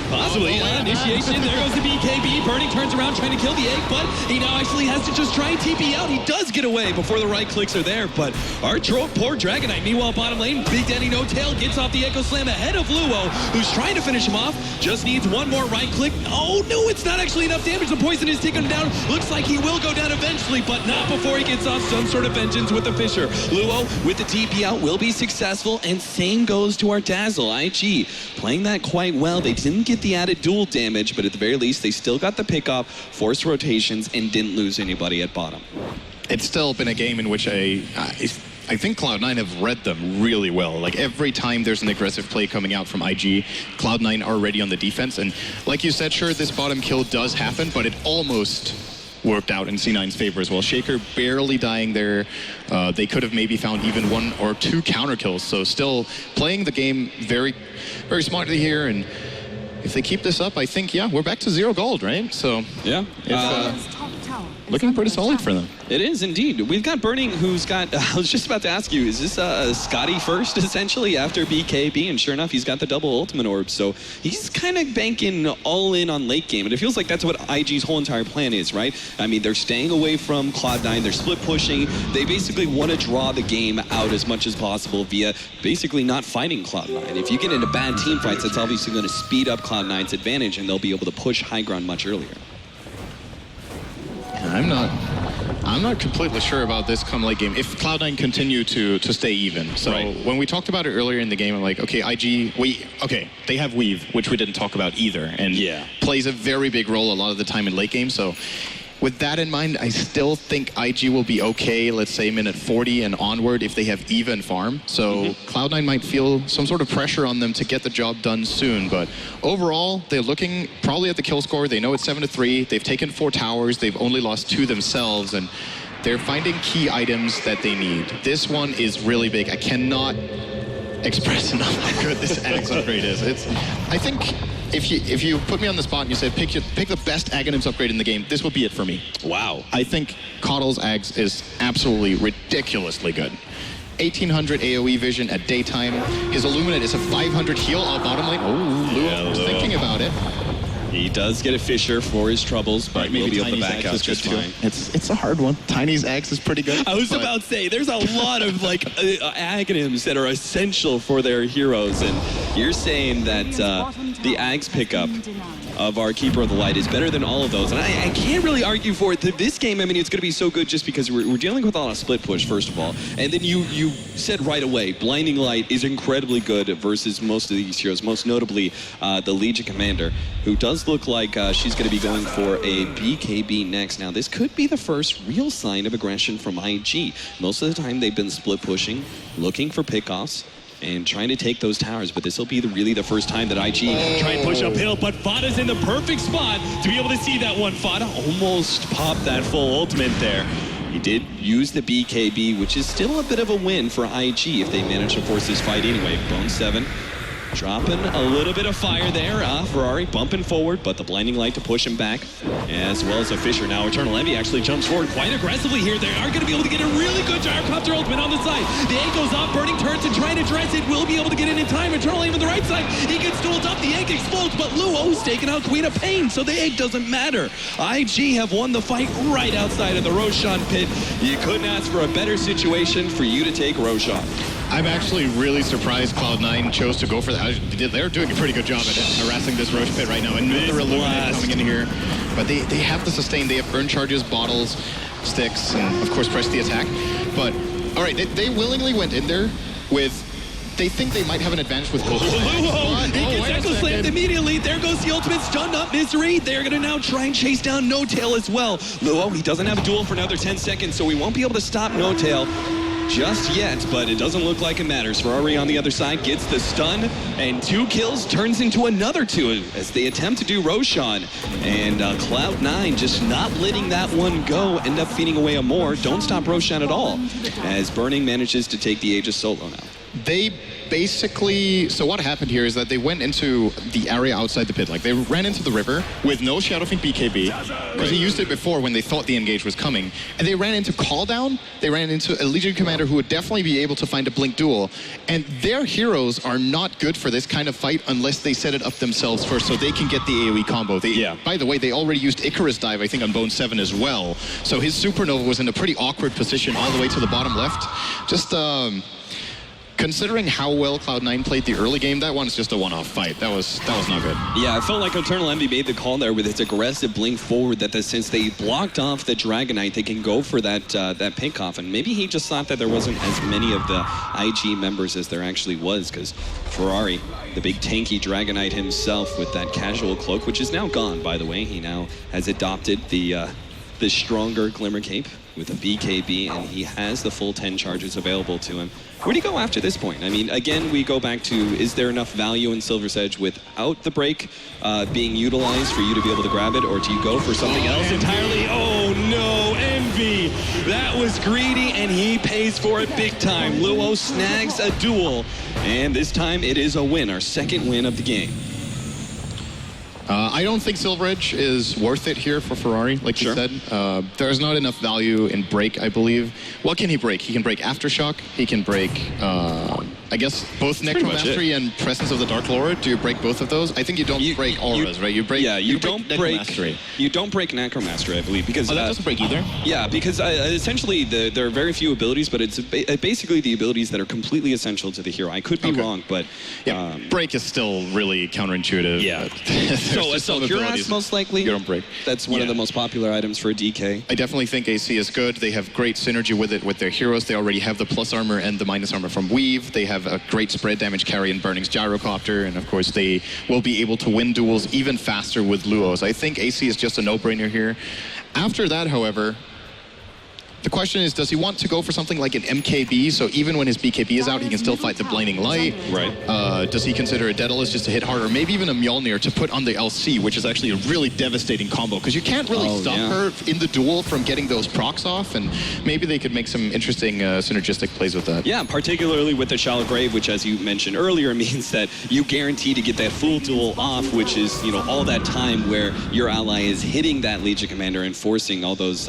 Possibly. Initiation. There goes the BKB. Burning turns around trying to kill the egg, but he now actually has to just try and TP out. He does get away before the right clicks are there, but our poor Dragon Knight. Meanwhile, bottom lane, Big Daddy No Tail gets off the Echo Slam ahead of Luo, who's trying to finish him off. Just needs one more right click. Oh, no, it's not actually enough damage. The poison is taking him down. Looks like he will go down eventually, but not before he gets off some sort of vengeance with the Fisher. Luo, with the TP out, will be successful, and same goes to our Dazzle. IG playing that quite well. They didn't get get the added dual damage, but at the very least, they still got the pick-off, forced rotations, and didn't lose anybody at bottom. It's still been a game in which I think Cloud9 have read them really well. Like every time there's an aggressive play coming out from IG, Cloud9 are ready on the defense. And like you said, sure, this bottom kill does happen, but it almost worked out in C9's favor as well. Shaker barely dying there. They could have maybe found even 1 or 2 counter kills. So still playing the game very, very smartly here. And if they keep this up, I think, yeah, we're back to 0 gold, right? So yeah, looking pretty solid for them. It is indeed. We've got Burning, who's got, I was just about to ask you, is this Scotty first, essentially, after BKB? And sure enough, he's got the double ultimate orb. So he's kind of banking all in on late game. And it feels like that's what IG's whole entire plan is, right? I mean, they're staying away from Cloud9. They're split pushing. They basically want to draw the game out as much as possible via basically not fighting Cloud9. If you get into bad team fights, that's obviously going to speed up Cloud9's advantage, and they'll be able to push high ground much earlier. I'm not completely sure about this come late game if Cloud9 continue to stay even. So when we talked about it earlier in the game, I'm like, okay, IG, they have Weave, which we didn't talk about either, and plays a very big role a lot of the time in late game. So with that in mind, I still think IG will be okay, let's say minute 40 and onward if they have even farm. So Cloud9 might feel some sort of pressure on them to get the job done soon. But overall, they're looking probably at the kill score. They know it's 7-3. They've taken 4 towers. They've only lost 2 themselves. And they're finding key items that they need. This one is really big. I cannot express enough how good this Axe upgrade is. I think if you put me on the spot and you said pick the best Aghanims upgrade in the game, this would be it for me. Wow. I think Coddle's Axe is absolutely ridiculously good. 1800 AoE vision at daytime. His Illuminate is a 500 heal on bottom lane. Oh, Luo was thinking about it. He does get a Fissure for his troubles, but maybe be able to back out just fine. It's a hard one. Tiny's Axe is pretty good. I was about to say, there's a lot of like Aghanims that are essential for their heroes, and you're saying that the Axe pickup of our Keeper of the Light is better than all of those, and I can't really argue for it. This game, I mean, it's going to be so good just because we're dealing with a lot of split push, first of all, and then you said right away, Blinding Light is incredibly good versus most of these heroes, most notably the Legion Commander, who does look like she's going to be going for a BKB next. Now, this could be the first real sign of aggression from IG. Most of the time, they've been split pushing, looking for pickoffs, and trying to take those towers, but this will be really the first time that IG try and push uphill, but Fada's in the perfect spot to be able to see that one. Fada almost popped that full ultimate there. He did use the BKB, which is still a bit of a win for IG if they manage to force this fight anyway. Bone 7 dropping a little bit of fire there. Ferrari bumping forward, but the Blinding Light to push him back, as well as a Fissure. Now Eternal Envy actually jumps forward quite aggressively here. They are going to be able to get a really good Gyrocopter ultimate on the side. The egg goes off, Burning turns and trying to dress it. Will be able to get in time. Eternal Aim on the right side. He gets dueled up. The egg explodes, but Luo's taking out Queen of Pain, so the egg doesn't matter. IG have won the fight right outside of the Roshan pit. You couldn't ask for a better situation for you to take Roshan. I'm actually really surprised Cloud9 chose to go for that. They're doing a pretty good job at harassing this Roche pit right now. Another Illuminate coming in here. But they have the sustain. They have burn charges, bottles, sticks, and of course press the attack. But, all right, they willingly went in there with... They think they might have an advantage with both. He gets Echo Slammed immediately. There goes the ultimate, stunned up Misery. They're going to now try and chase down No Tail as well. Luo, he doesn't have a duel for another 10 seconds, so we won't be able to stop No Tail just yet, but it doesn't look like it matters. Ferrari on the other side gets the stun, and 2 kills turns into another 2 as they attempt to do Roshan. And Cloud9 just not letting that one go, end up feeding away a more. Don't stop Roshan at all, as Burning manages to take the Aegis solo now. They basically, so what happened here is that they went into the area outside the pit. Like, they ran into the river with no Shadowfiend BKB, because he used it before when they thought the engage was coming. And they ran into Call Down. They ran into a Legion Commander who would definitely be able to find a Blink duel. And their heroes are not good for this kind of fight unless they set it up themselves first so they can get the AoE combo. By the way, they already used Icarus Dive, I think, on Bone 7 as well. So his Supernova was in a pretty awkward position all the way to the bottom left. Just, considering how well Cloud9 played the early game, that one's just a one-off fight. That was not good. Yeah, it felt like Eternal Envy made the call there with its aggressive blink forward that since they blocked off the Dragon Knight, they can go for that pick off. And maybe he just thought that there wasn't as many of the IG members as there actually was, because Ferrari, the big tanky Dragon Knight himself with that casual cloak, which is now gone, by the way. He now has adopted the stronger Glimmer Cape with a BKB, and he has the full 10 charges available to him. Where do you go after this point? I mean, again, we go back to, is there enough value in Silver's Edge without the break being utilized for you to be able to grab it, or do you go for something else entirely? Oh no, Envy! That was greedy, and he pays for it big time. Luo snags a duel, and this time it is a win, our second win of the game. I don't think Silver Edge is worth it here for Ferrari, like you said. There's not enough value in break, I believe. What can he break? He can break Aftershock. He can break, I guess, both Necromastery and Presence of the Dark Lord. Do you break both of those? I think you don't break auras, right? You break. Yeah, you don't break Necromastery. You don't break Necromastery, I believe, because that doesn't break either. Yeah, because essentially there are very few abilities, but it's basically the abilities that are completely essential to the hero. I could be wrong, but yeah, break is still really counterintuitive. Yeah. So Cuirass most likely. You don't break. That's one of the most popular items for a DK. I definitely think AC is good. They have great synergy with it with their heroes. They already have the plus armor and the minus armor from Weave. They have a great spread damage carry in Burning's Gyrocopter, and of course they will be able to win duels even faster with Luos. I think AC is just a no-brainer here. After that, however, the question is, does he want to go for something like an MKB, so even when his BKB is out, he can still fight the Blinding Light? Right. Does he consider a Daedalus just to hit harder? Maybe even a Mjolnir to put on the LC, which is actually a really devastating combo, because you can't really stop her in the duel from getting those procs off, and maybe they could make some interesting synergistic plays with that. Yeah, particularly with the Shallow Grave, which, as you mentioned earlier, means that you guarantee to get that full duel off, which is, all that time where your ally is hitting that Legion Commander and forcing all those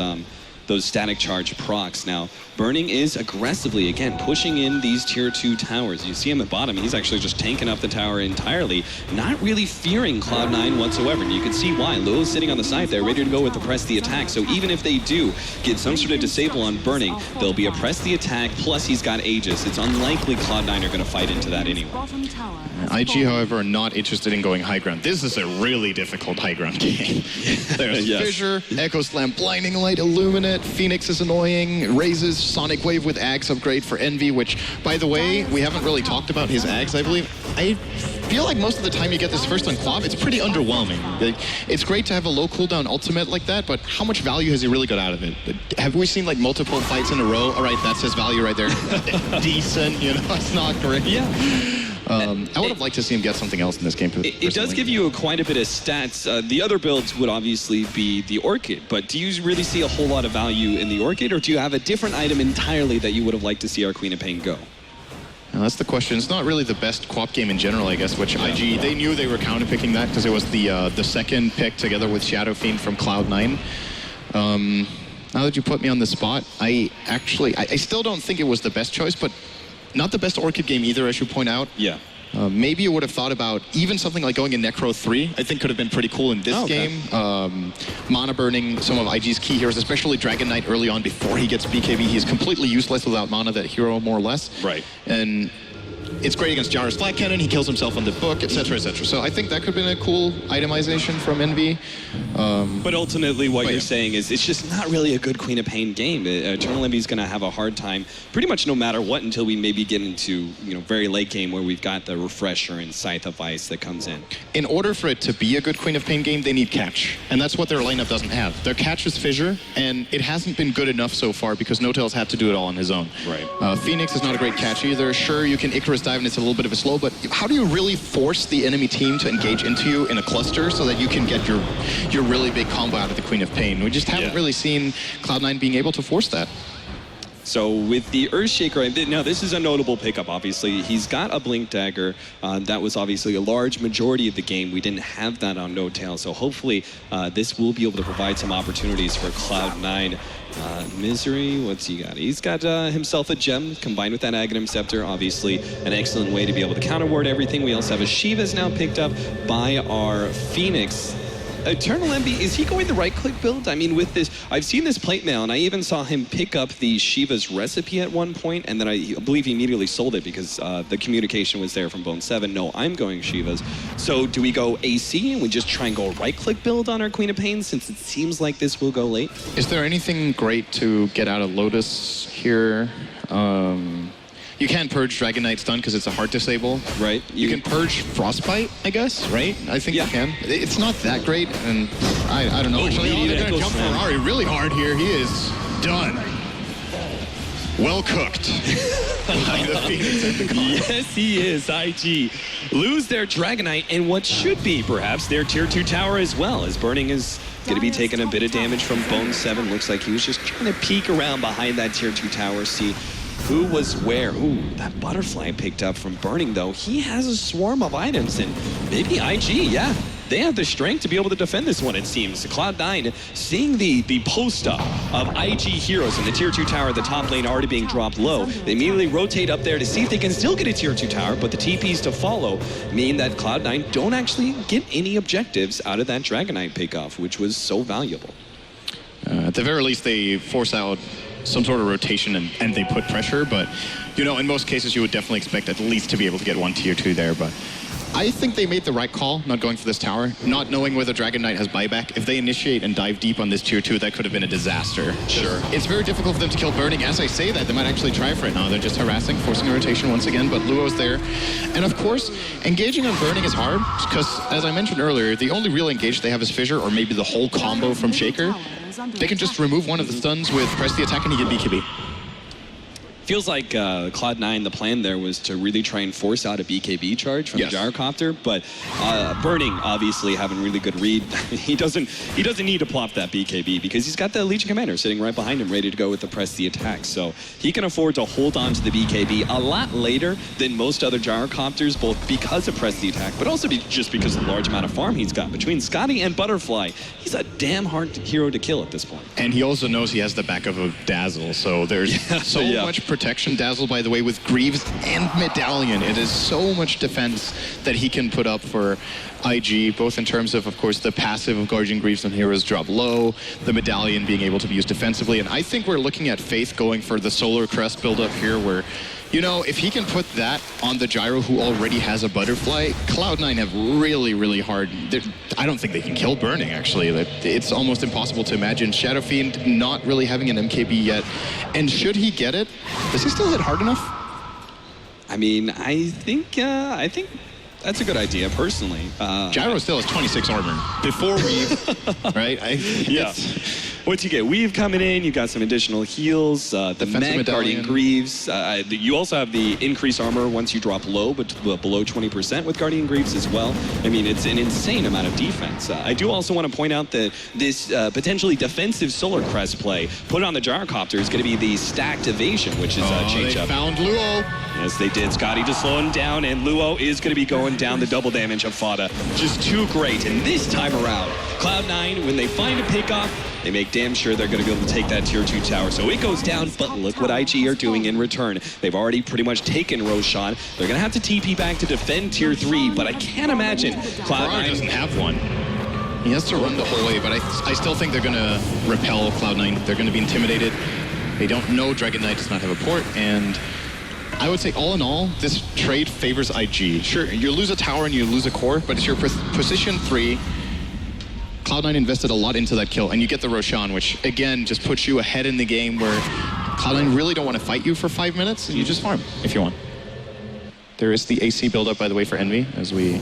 static charge procs. Now, Burning is aggressively, again, pushing in these tier 2 towers. You see him at bottom, he's actually just tanking up the tower entirely, not really fearing Cloud9 whatsoever. And you can see why. Luo's sitting on the side there, ready to go with the press the attack. So even if they do get some sort of disable on Burning, they'll be a press the attack, plus he's got Aegis. It's unlikely Cloud9 are going to fight into that anyway. IG, however, are not interested in going high ground. This is a really difficult high ground game. There's Fissure, Echo Slam, Blinding Light, Illuminate, Phoenix is annoying, raises Sonic Wave with Ags upgrade for Envy, which, by the way, we haven't really talked about his Ags, I believe. I feel like most of the time you get this first on Quav, it's pretty underwhelming. It's great to have a low cooldown ultimate like that, but how much value has he really got out of it? Have we seen like multiple fights in a row? All right, that's his value right there. Decent, it's not great. Yeah. I would have liked to see him get something else in this game. It does give you quite a bit of stats. The other builds would obviously be the Orchid, but do you really see a whole lot of value in the Orchid, or do you have a different item entirely that you would have liked to see our Queen of Pain go? Now, that's the question. It's not really the best co-op game in general, I guess, which IG, they knew they were counter-picking that because it was the second pick together with Shadow Fiend from Cloud9. Now that you put me on the spot, I still don't think it was the best choice, but not the best Orchid game either, I should point out. Yeah. Maybe you would have thought about even something like going in Necro 3, I think could have been pretty cool in this game. Mana burning some of IG's key heroes, especially Dragon Knight early on before he gets BKB. He's completely useless without mana, that hero, more or less. Right. And it's great against Jara's Flat Cannon, he kills himself on the book, etc., etc. So I think that could have been a cool itemization from Envy. But ultimately what you're saying is it's just not really a good Queen of Pain game. Eternal Envy's going to have a hard time pretty much no matter what until we maybe get into very late game where we've got the Refresher and Scythe of Ice that comes in. In order for it to be a good Queen of Pain game, they need catch. And that's what their lineup doesn't have. Their catch is Fissure, and it hasn't been good enough so far because No-Tail's had to do it all on his own. Right. Phoenix is not a great catch either. Sure, you can Icarus dive and it's a little bit of a slow, but how do you really force the enemy team to engage into you in a cluster so that you can get your really big combo out of the Queen of Pain? We just haven't really seen Cloud9 being able to force that. So with the Earthshaker, now this is a notable pickup, obviously. He's got a Blink Dagger. That was obviously a large majority of the game. We didn't have that on No-Tail, so hopefully this will be able to provide some opportunities for Cloud9. Misery, what's he got? He's got himself a gem combined with that Aghanim Scepter, obviously an excellent way to be able to counterward everything. We also have a Shiva's now picked up by our Phoenix. Eternal Envy, is he going the right-click build? I mean, with this, I've seen this plate mail, and I even saw him pick up the Shiva's recipe at one point, and then I believe he immediately sold it because the communication was there from Bone 7. No, I'm going Shiva's. So do we go AC and we just try and go right-click build on our Queen of Pain, since it seems like this will go late? Is there anything great to get out of Lotus here? You can't purge Dragon Knight stun because it's a hard disable. Right. You can purge Frostbite, I guess, right? I think you can. It's not that great, and I don't know. Actually, they're going to jump Ferrari really hard here. He is done. Well cooked. Like the Phoenix at the car. Yes, he is. IG lose their Dragon Knight and what should be perhaps their tier 2 tower as well, as Burning is going to be taking a bit of damage from Bone 7. Looks like he was just trying to peek around behind that tier 2 tower, see who was where. Ooh, that butterfly picked up from Burning, though. He has a swarm of items, and maybe IG, yeah, they have the strength to be able to defend this one, it seems. Cloud9 seeing the post-up of IG heroes in the tier 2 tower at the top lane already being dropped low. They immediately rotate up there to see if they can still get a tier 2 tower, but the TPs to follow mean that Cloud9 don't actually get any objectives out of that Dragon Knight pickoff, which was so valuable. At the very least, they force out some sort of rotation and they put pressure, but you know, in most cases you would definitely expect at least to be able to get one tier 2 there. But I think they made the right call not going for this tower, not knowing whether Dragon Knight has buyback. If they initiate and dive deep on this tier 2, that could have been a disaster. Sure. It's very difficult for them to kill Burning. As I say that, they might actually try for it now. They're just harassing, forcing a rotation once again, but Luo's there. And of course, engaging on Burning is hard because, as I mentioned earlier, the only real engage they have is Fissure, or maybe the whole combo from Shaker. They can just remove one of the stuns with press the attack and he get BKB. Feels like Cloud9, the plan there was to really try and force out a BKB charge from the gyrocopter, but Burning obviously having really good read. he doesn't need to plop that BKB because he's got the Legion Commander sitting right behind him ready to go with the press the attack. So he can afford to hold on to the BKB a lot later than most other gyrocopters, both because of press the attack, but also just because of the large amount of farm he's got. Between Scotty and Butterfly, he's a damn hard hero to kill at this point. And he also knows he has the back of a Dazzle, so there's so much protection. Dazzle, by the way, with Greaves and Medallion. It is so much defense that he can put up for IG, both in terms of course, the passive of Guardian Greaves when heroes drop low, the Medallion being able to be used defensively. And I think we're looking at Faith going for the Solar Crest build-up here, where, you know, if he can put that on the Gyro who already has a Butterfly, Cloud9 have really, really hard. I don't think they can kill Burning, actually. It's almost impossible to imagine. Shadow Fiend not really having an MKB yet. And should he get it, does he still hit hard enough? I mean, I think that's a good idea, personally. Gyro still has 26 armor. Before Weave, right? What's you get? Weave coming in, you got some additional heals, the Mech, Guardian Greaves. You also have the increased armor once you drop low, but below 20% with Guardian Greaves as well. I mean, it's an insane amount of defense. I do also want to point out that this potentially defensive Solar Crest play put on the Gyrocopter is going to be the stacked evasion, which is a change up. They found Luo. Yes, they did. Scotty just slowing down, and Luo is going to be going down the double damage of Fada. Just too great. And this time around, Cloud9, when they find a pickoff, they make damn sure they're going to be able to take that tier 2 tower. So it goes down, but look what IG are doing in return. They've already pretty much taken Roshan. They're going to have to TP back to defend tier 3, but I can't imagine Cloud9 doesn't have one. He has to run the whole way, but I still think they're going to repel Cloud9. They're going to be intimidated. They don't know Dragon Knight does not have a port, and I would say all in all, this trade favors IG. Sure, you lose a tower and you lose a core, but it's your position 3. Cloud9 invested a lot into that kill, and you get the Roshan, which again just puts you ahead in the game where Cloud9 really don't want to fight you for 5 minutes, and you just farm if you want. There is the AC build-up, by the way, for Envy, as we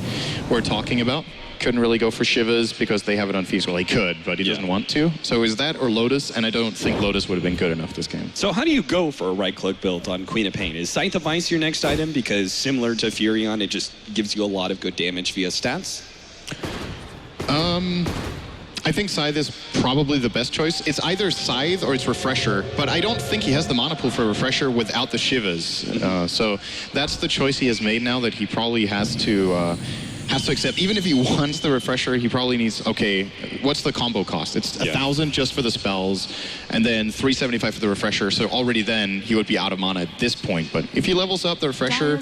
were talking about. Couldn't really go for Shivas because they have it on Feast. Well, he could, but he doesn't want to. So is that or Lotus? And I don't think Lotus would have been good enough this game. So how do you go for a right-click build on Queen of Pain? Is Scythe of Ice your next item? Because similar to Furion, it just gives you a lot of good damage via stats. I think Scythe is probably the best choice. It's either Scythe or it's Refresher, but I don't think he has the mana pool for Refresher without the Shivas. So that's the choice he has made now, that he probably has to has to accept, even if he wants the refresher, he probably needs, okay, what's the combo cost? It's 1,000 just for the spells, and then 375 for the refresher, so already then he would be out of mana at this point. But if he levels up, the refresher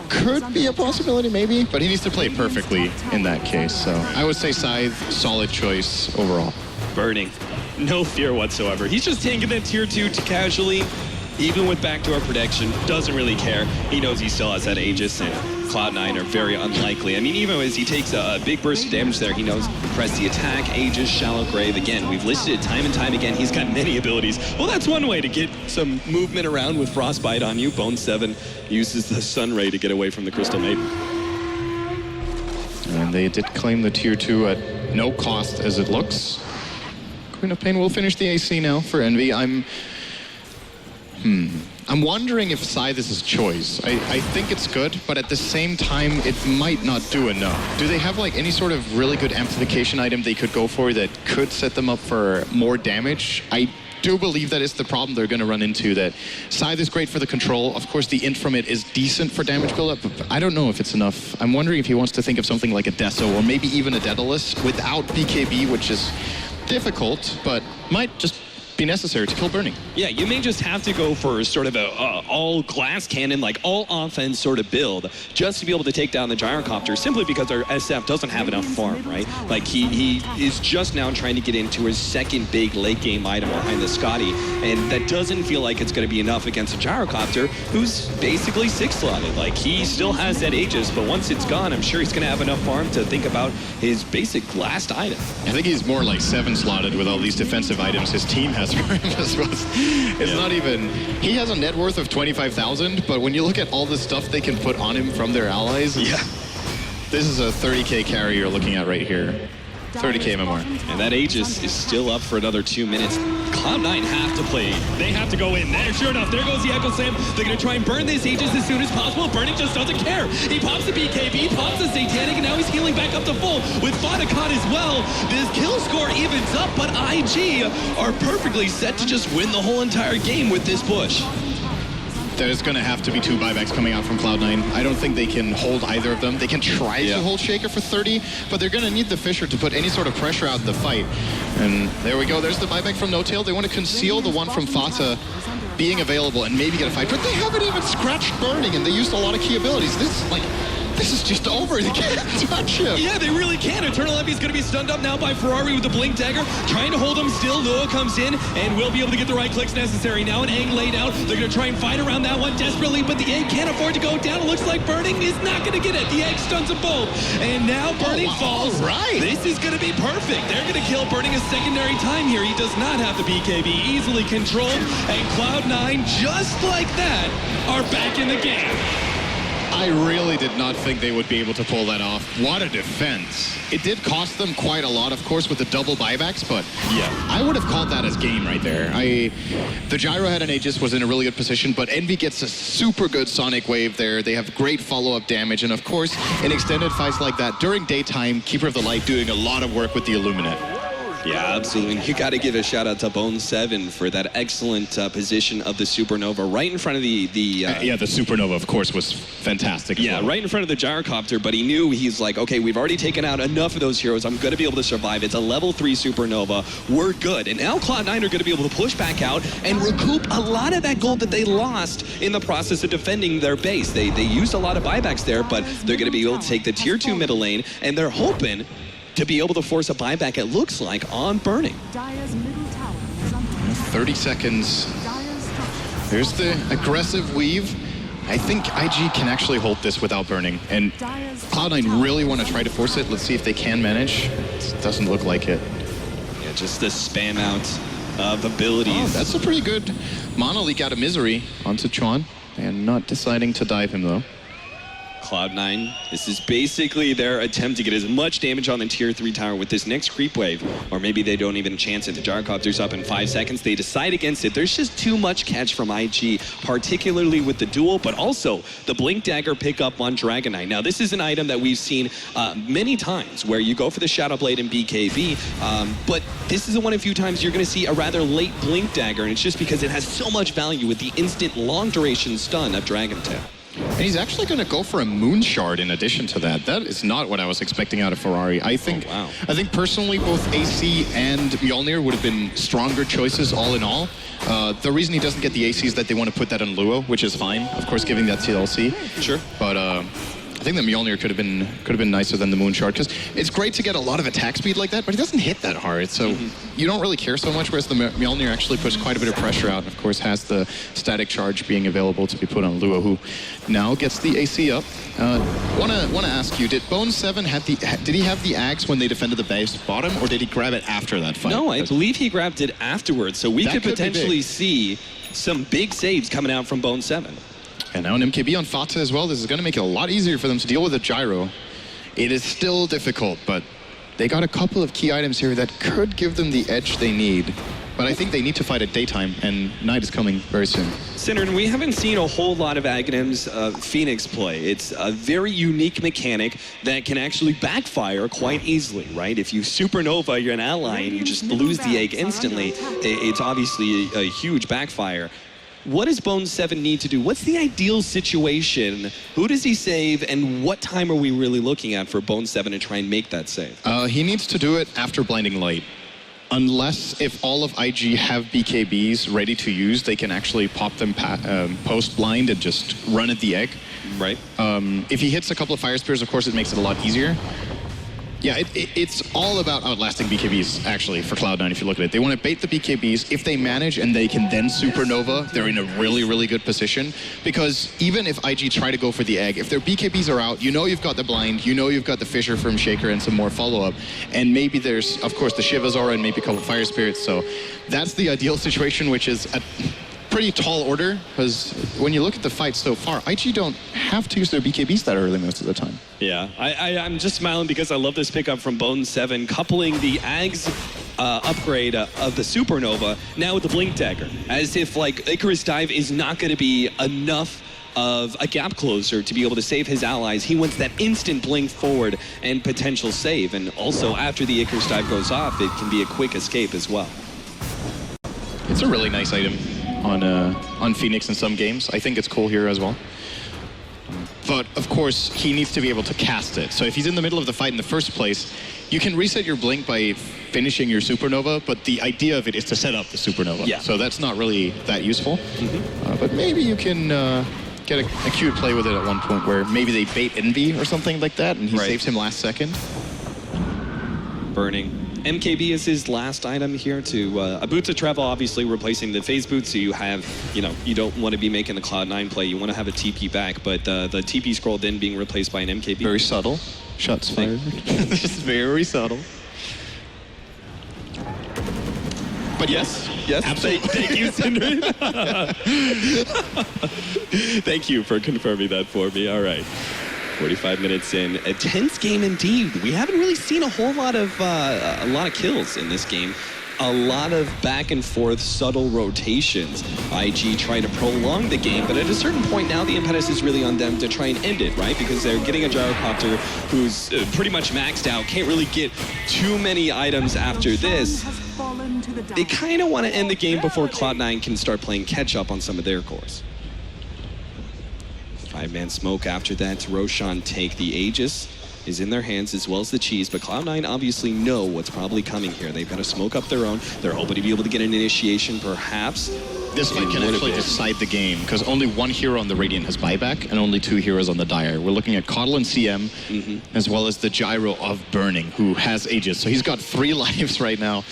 could be a possibility, maybe, but he needs to play perfectly in that case. So I would say Scythe, solid choice overall. Burning. No fear whatsoever. He's just tanking that tier 2 to casually, even with backdoor protection, doesn't really care. He knows he still has that Aegis, and Cloud9 are very unlikely. I mean, even as he takes a big burst of damage there, he knows press the attack, Aegis, Shallow Grave. Again, we've listed it time and time again. He's got many abilities. Well, that's one way to get some movement around with Frostbite on you. Bone 7 uses the Sun Ray to get away from the Crystal Maiden. And they did claim the tier 2 at no cost, as it looks. Queen of Pain will finish the AC now for Envy. I'm wondering if Scythe is his choice. I think it's good, but at the same time, it might not do enough. Do they have like any sort of really good amplification item they could go for that could set them up for more damage? I do believe that is the problem they're going to run into, that Scythe is great for the control. Of course, the int from it is decent for damage buildup, but I don't know if it's enough. I'm wondering if he wants to think of something like a Deso or maybe even a Daedalus without BKB, which is difficult, but might just be necessary to kill Burning. Yeah, you may just have to go for sort of a all glass cannon, like all offense sort of build, just to be able to take down the Gyrocopter, simply because our SF doesn't have enough farm, right? Like he is just now trying to get into his second big late game item behind the Scotty, and that doesn't feel like it's going to be enough against a Gyrocopter who's basically 6-slotted. Like he still has that Aegis, but once it's gone, I'm sure he's going to have enough farm to think about his basic last item. I think he's more like 7-slotted with all these defensive items his team has for him as well. It's not even, he has a net worth of 25,000, but when you look at all the stuff they can put on him from their allies, this is a 30k carry you're looking at right here. 30k MMR. And that Aegis is still up for another 2 minutes. Cloud9 have to play. They have to go in there. Sure enough, there goes the Echo Slam. They're going to try and burn this Aegis as soon as possible. Burning just doesn't care. He pops the BKB, pops the Satanic, and now he's healing back up to full with Vodacon as well. This kill score evens up, but IG are perfectly set to just win the whole entire game with this push. There's going to have to be 2 buybacks coming out from Cloud9. I don't think they can hold either of them. They can try to hold Shaker for 30, but they're going to need the Fisher to put any sort of pressure out in the fight. And there we go. There's the buyback from No Tail. They want to conceal the one from Fata being available and maybe get a fight, but they haven't even scratched Burning, and they used a lot of key abilities. This is just over. They can't touch him. Yeah, they really can. Eternal Envy is going to be stunned up now by Ferrari with the Blink Dagger, trying to hold him still. Lua comes in and will be able to get the right clicks necessary now. And Aang laid out. They're going to try and fight around that one desperately, but the Egg can't afford to go down. It looks like Burning is not going to get it. The Egg stuns them both. And now Burning falls. Right. This is going to be perfect. They're going to kill Burning a secondary time here. He does not have the BKB, easily controlled. And Cloud9, just like that, are back in the game. I really did not think they would be able to pull that off. What a defense. It did cost them quite a lot, of course, with the double buybacks, but I would have called that as game right there. The Gyro had an Aegis, was in a really good position, but Envy gets a super good Sonic Wave there. They have great follow-up damage, and of course, in extended fights like that, during daytime, Keeper of the Light doing a lot of work with the Illuminate. Yeah, absolutely. You got to give a shout out to Bone 7 for that excellent position of the Supernova right in front of the Supernova, of course, was fantastic. Yeah, right in front of the Gyrocopter, but he knew, he's like, okay, we've already taken out enough of those heroes. I'm going to be able to survive. It's a level 3 Supernova. We're good. And now Cloud9 are going to be able to push back out and recoup a lot of that gold that they lost in the process of defending their base. They used a lot of buybacks there, but they're going to be able to take the tier 2 middle lane, and they're hoping to be able to force a buyback, it looks like, on Burning. 30 seconds. There's the aggressive weave. I think IG can actually hold this without Burning, and Cloud9 really want to try to force it. Let's see if they can manage. It doesn't look like it. Yeah, just the spam out of abilities. Oh, that's a pretty good Mono Leak out of Misery onto Chuan, and not deciding to dive him though. Cloud9, this is basically their attempt to get as much damage on the tier 3 tower with this next creep wave, or maybe they don't even chance it. The Gyrocopter's up in 5 seconds. They decide against it. There's just too much catch from IG, particularly with the duel, but also the Blink Dagger pickup on Dragon Knight. Now, this is an item that we've seen many times where you go for the Shadow Blade and BKB, but this is the one a few times you're going to see a rather late Blink Dagger, and it's just because it has so much value with the instant long duration stun of Dragon Tail. And he's actually going to go for a Moon Shard in addition to that. That is not what I was expecting out of Ferrari. I think personally both AC and Mjolnir would have been stronger choices all in all. The reason he doesn't get the AC is that they want to put that on Luo, which is fine. Of course, giving that TLC. Sure. But I think the Mjolnir could have been nicer than the Moon Shard, because it's great to get a lot of attack speed like that, but it doesn't hit that hard, so you don't really care so much, whereas the Mjolnir actually puts quite a bit of pressure out, and of course has the static charge being available to be put on Luo, who now gets the AC up. Wanna ask you, did Bone 7 did he have the axe when they defended the base bottom, or did he grab it after that fight? No, I believe he grabbed it afterwards, so we could potentially see some big saves coming out from Bone 7. And now an MKB on Fata as well. This is going to make it a lot easier for them to deal with the gyro. It is still difficult, but they got a couple of key items here that could give them the edge they need. But I think they need to fight at daytime, and night is coming very soon. Sinner, we haven't seen a whole lot of Aghanim's Phoenix play. It's a very unique mechanic that can actually backfire quite easily, right? If you supernova you're an ally and you just lose the egg instantly, it's obviously a huge backfire. What does Bone 7 need to do? What's the ideal situation? Who does he save, and what time are we really looking at for Bone 7 to try and make that save? He needs to do it after Blinding Light. Unless if all of IG have BKBs ready to use, they can actually pop them post-blind and just run at the egg. Right. If he hits a couple of Fire Spears, of course, it makes it a lot easier. Yeah, it's all about outlasting BKBs, actually, for Cloud9, if you look at it. They want to bait the BKBs. If they manage and they can then supernova, they're in a really, really good position. Because even if IG try to go for the egg, if their BKBs are out, you know you've got the blind, you know you've got the Fissure from Shaker and some more follow-up. And maybe there's, of course, the Shiva's aura and maybe a couple of Fire Spirits. So that's the ideal situation, which is a pretty tall order. Because when you look at the fight so far, IG don't have to use their BKBs that early most of the time. Yeah, I'm just smiling because I love this pickup from Bone 7, coupling the Ags upgrade of the Supernova now with the Blink Dagger. As if, like, Icarus Dive is not going to be enough of a gap closer to be able to save his allies. He wants that instant blink forward and potential save. And also, after the Icarus Dive goes off, it can be a quick escape as well. It's a really nice item on Phoenix in some games. I think it's cool here as well. But, of course, he needs to be able to cast it. So if he's in the middle of the fight in the first place, you can reset your blink by finishing your supernova, but the idea of it is to set up the supernova. Yeah. So that's not really that useful. But maybe you can get a cute play with it at one point where maybe they bait Envy or something like that, and he saves him last second. Burning. MKB is his last item here to a Boots of Travel, obviously replacing the phase boot, so you have, you don't want to be making the Cloud9 play, you want to have a TP back, but the TP scroll then being replaced by an MKB. Very subtle. Shots fired. Just very subtle. But yes, absolutely. Thank you, Cinder. Thank you for confirming that for me. All right. 45 minutes in, a tense game indeed. We haven't really seen a whole lot of kills in this game. A lot of back and forth subtle rotations. IG trying to prolong the game, but at a certain point now the impetus is really on them to try and end it, right? Because they're getting a gyrocopter who's pretty much maxed out, can't really get too many items after this. They kind of want to end the game before Cloud9 can start playing catch up on some of their cores. 5-man smoke after that. Roshan take the Aegis is in their hands as well as the cheese, but Cloud9 obviously know what's probably coming here. They've got to smoke up their own. They're hoping to be able to get an initiation, perhaps. This fight can actually decide the game, because only one hero on the Radiant has buyback and only 2 heroes on the Dire. We're looking at Coddle and CM, as well as the Gyro of Burning, who has Aegis. So he's got 3 lives right now.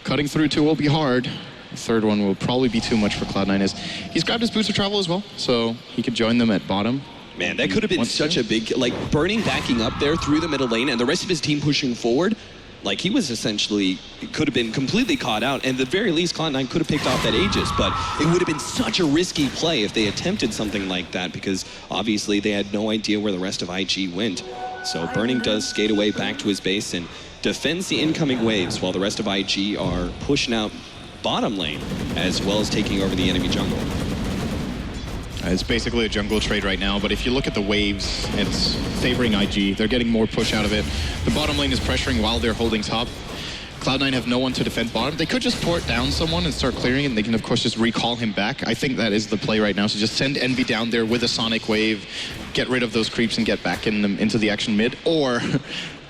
Cutting through 2 will be hard. The third one will probably be too much for Cloud9. He's grabbed his Boots of Travel as well, so he could join them at bottom. Man, that could have been such a big, like, Burning backing up there through the middle lane and the rest of his team pushing forward. Like, he was essentially, could have been completely caught out, and at the very least, Cloud9 could have picked off that Aegis, but it would have been such a risky play if they attempted something like that, because obviously they had no idea where the rest of IG went. So Burning does skate away back to his base and defends the incoming waves, while the rest of IG are pushing out bottom lane, as well as taking over the enemy jungle. It's basically a jungle trade right now, but if you look at the waves, it's favoring IG. They're getting more push out of it. The bottom lane is pressuring while they're holding top. Cloud9 have no one to defend bottom. They could just port down someone and start clearing, and they can, of course, just recall him back. I think that is the play right now. So just send Envy down there with a Sonic Wave, get rid of those creeps and get back in them into the action mid. Or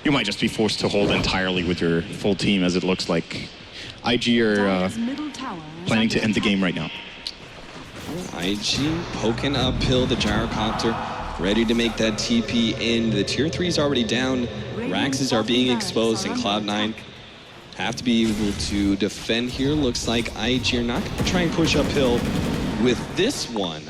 you might just be forced to hold entirely with your full team, as it looks like IG are planning to end the game right now. IG poking uphill, the gyrocopter, ready to make that TP in. The tier 3 is already down. Raxes are being exposed, and Cloud9 have to be able to defend here. Looks like IG are not going to try and push uphill with this one,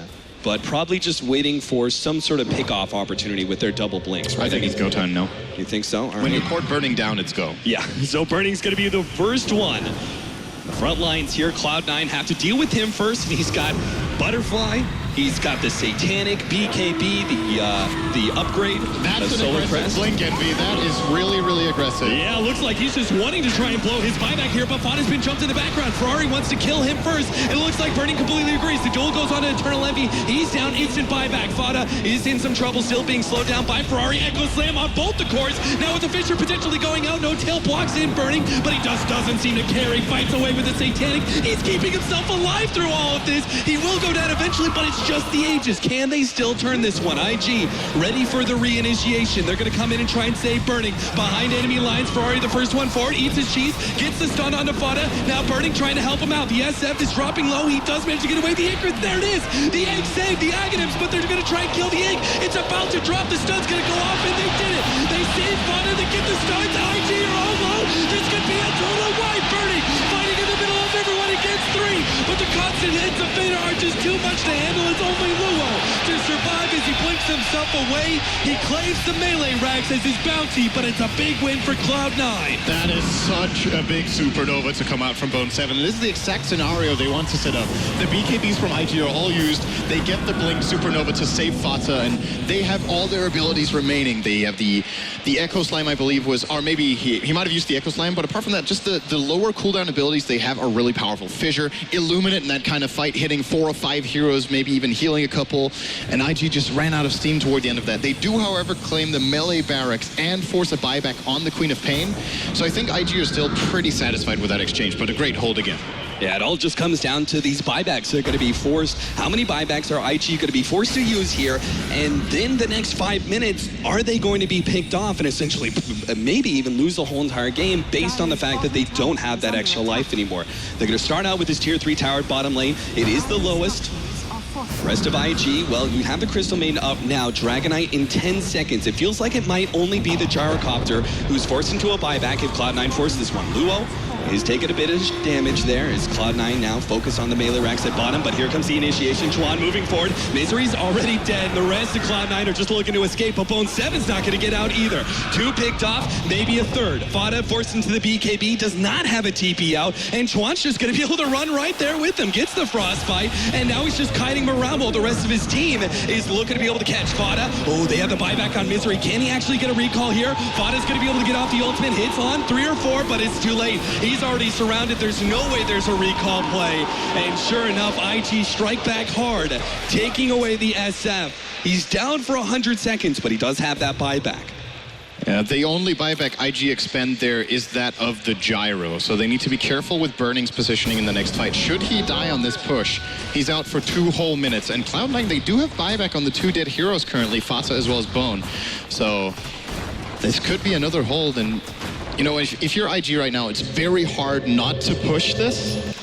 but probably just waiting for some sort of pick-off opportunity with their double blinks. Right? I think it's go time, no? You think so? All when right. you port Burning down, it's go. Yeah, so Burning's going to be the first one. The front lines here, Cloud9 have to deal with him first, and he's got Butterfly, he's got the Satanic, BKB, the upgrade. That's an Solar aggressive Crest. blink, Envy. That is really, really aggressive. Yeah, looks like he's just wanting to try and blow his buyback here, but Fada's been jumped in the background. Ferrari wants to kill him first. It looks like Burning completely agrees. The duel goes on to Eternal Envy. He's down, instant buyback. Fada is in some trouble, still being slowed down by Ferrari. Echo Slam on both the cores. Now with the Fisher potentially going out, no tail blocks in Burning, but he just doesn't seem to care. He fights away with the Satanic. He's keeping himself alive through all of this. He will go down eventually, but it's just the ages. Can they still turn this one? IG ready for the reinitiation. They're going to come in and try and save Burning. Behind enemy lines, Ferrari the first one forward, eats his cheese, gets the stun onto Fada. Now Burning trying to help him out. The SF is dropping low. He does manage to get away. The Icarus, there it is. The egg saved the Aghanims, but they're going to try and kill the egg. It's about to drop. The stun's going to go off, and they did it. They saved Fada. They get the stuns. IG are all low. This could be a total wipe. Burning fighting in the middle of everyone against 3, but the constant hits of Vader are just too much to handle. It's only Luo to survive as he blinks himself away. He claims the melee racks as his bounty, but it's a big win for Cloud9. That is such a big supernova to come out from Bone 7. This is the exact scenario they want to set up. The BKBs from IG are all used. They get the Blink supernova to save Fata, and they have all their abilities remaining. They have the Echo Slime, I believe, or maybe he might have used the Echo Slime, but apart from that, just the lower cooldown abilities they have are really powerful. Fissure, Illuminate in that kind of fight, hitting 4 or 5 heroes, maybe even healing a couple, and IG just ran out of steam toward the end of that. They do, however, claim the melee barracks and force a buyback on the Queen of Pain, so I think IG are still pretty satisfied with that exchange, but a great hold again. Yeah, it all just comes down to these buybacks that are going to be forced. How many buybacks are IG going to be forced to use here? And then the next 5 minutes, are they going to be picked off and essentially maybe even lose the whole entire game based on the fact that they don't have that extra life anymore? They're going to start out with this tier 3 towered bottom lane. It is the lowest. Rest of IG, well, you have the Crystal Maiden up now. Dragonite in 10 seconds. It feels like it might only be the Gyrocopter who's forced into a buyback if Cloud9 forces this one. Luo is taking a bit of damage there as Cloud9 now focused on the melee racks at bottom, but here comes the initiation. Chuan moving forward. Misery's already dead, and the rest of Cloud9 are just looking to escape, but Bone 7's not going to get out either. 2 picked off, maybe a third. Fada forced into the BKB, does not have a TP out, and Chuan's just going to be able to run right there with him. Gets the frostbite, and now he's just kiting him around while the rest of his team is looking to be able to catch Fada. Oh, they have the buyback on Misery. Can he actually get a recall here? Fada's going to be able to get off the ultimate. Hits on 3 or 4, but it's too late. He's already surrounded. There's no way there's a recall play. And sure enough, IG strike back hard, taking away the SF. He's down for 100 seconds, but he does have that buyback. Yeah, the only buyback IG expend there is that of the gyro, so they need to be careful with Burning's positioning in the next fight. Should he die on this push, he's out for 2 whole minutes. And Cloud9, they do have buyback on the 2 dead heroes currently, Fata as well as Bone. So this could be another hold, and you know, if you're IG right now, it's very hard not to push this.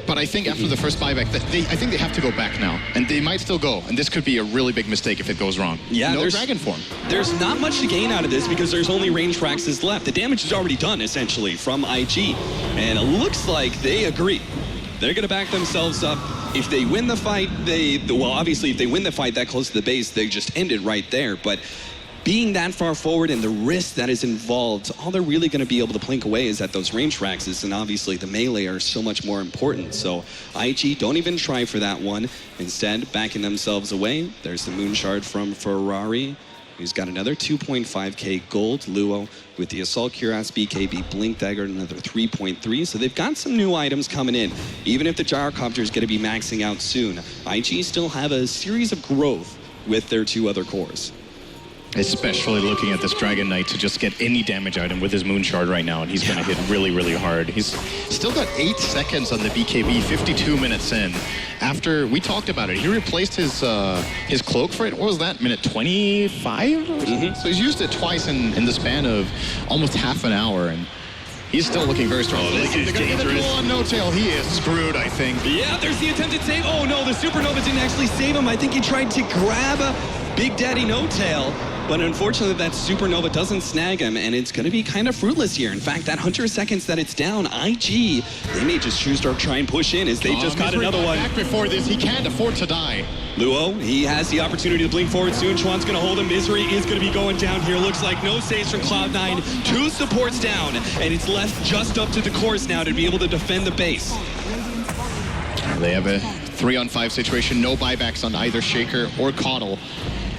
But I think after the first buyback, I think they have to go back now. And they might still go. And this could be a really big mistake if it goes wrong. Yeah, no Dragon Form. There's not much to gain out of this because there's only range Fraxes left. The damage is already done, essentially, from IG. And it looks like they agree. They're going to back themselves up. If they win the fight, well, obviously, if they win the fight that close to the base, they just end it right there. But being that far forward and the risk that is involved, all they're really going to be able to plink away is at those range Fraxes, and obviously the melee are so much more important. So IG don't even try for that one. Instead, backing themselves away. There's the Moon Shard from Ferrari, who's got another 2.5k gold. Luo with the Assault Cuirass, BKB, Blink Dagger, another 3.3. So they've got some new items coming in. Even if the Gyrocopter is going to be maxing out soon, IG still have a series of growth with their 2 other cores. Especially looking at this Dragon Knight to just get any damage out of him with his Moon Shard right now, and he's going to hit really, really hard. He's still got 8 seconds on the BKB, 52 minutes in. After we talked about it, he replaced his cloak for it. What was that, minute 25? So he's used it twice in the span of almost half an hour, and he's still looking very strong. Oh, this is dangerous. On No-Tail, he is screwed, I think. Yeah, there's the attempted save. Oh no, the Supernova didn't actually save him. I think he tried to grab Big Daddy No-Tail. But unfortunately, that Supernova doesn't snag him, and it's going to be kind of fruitless here. In fact, that 100 seconds that it's down, IG, they may just choose to try and push in as they just got another one. Back before this, he can't afford to die. Luo, he has the opportunity to blink forward soon. Chuan's going to hold him. Misery is going to be going down here. Looks like no saves from Cloud9. 2 supports down, and it's left just up to the course now to be able to defend the base. They have a 3-on-5 situation, no buybacks on either Shaker or Coddle.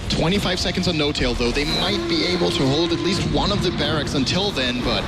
25 seconds on No-Tail, though. They might be able to hold at least one of the barracks until then, but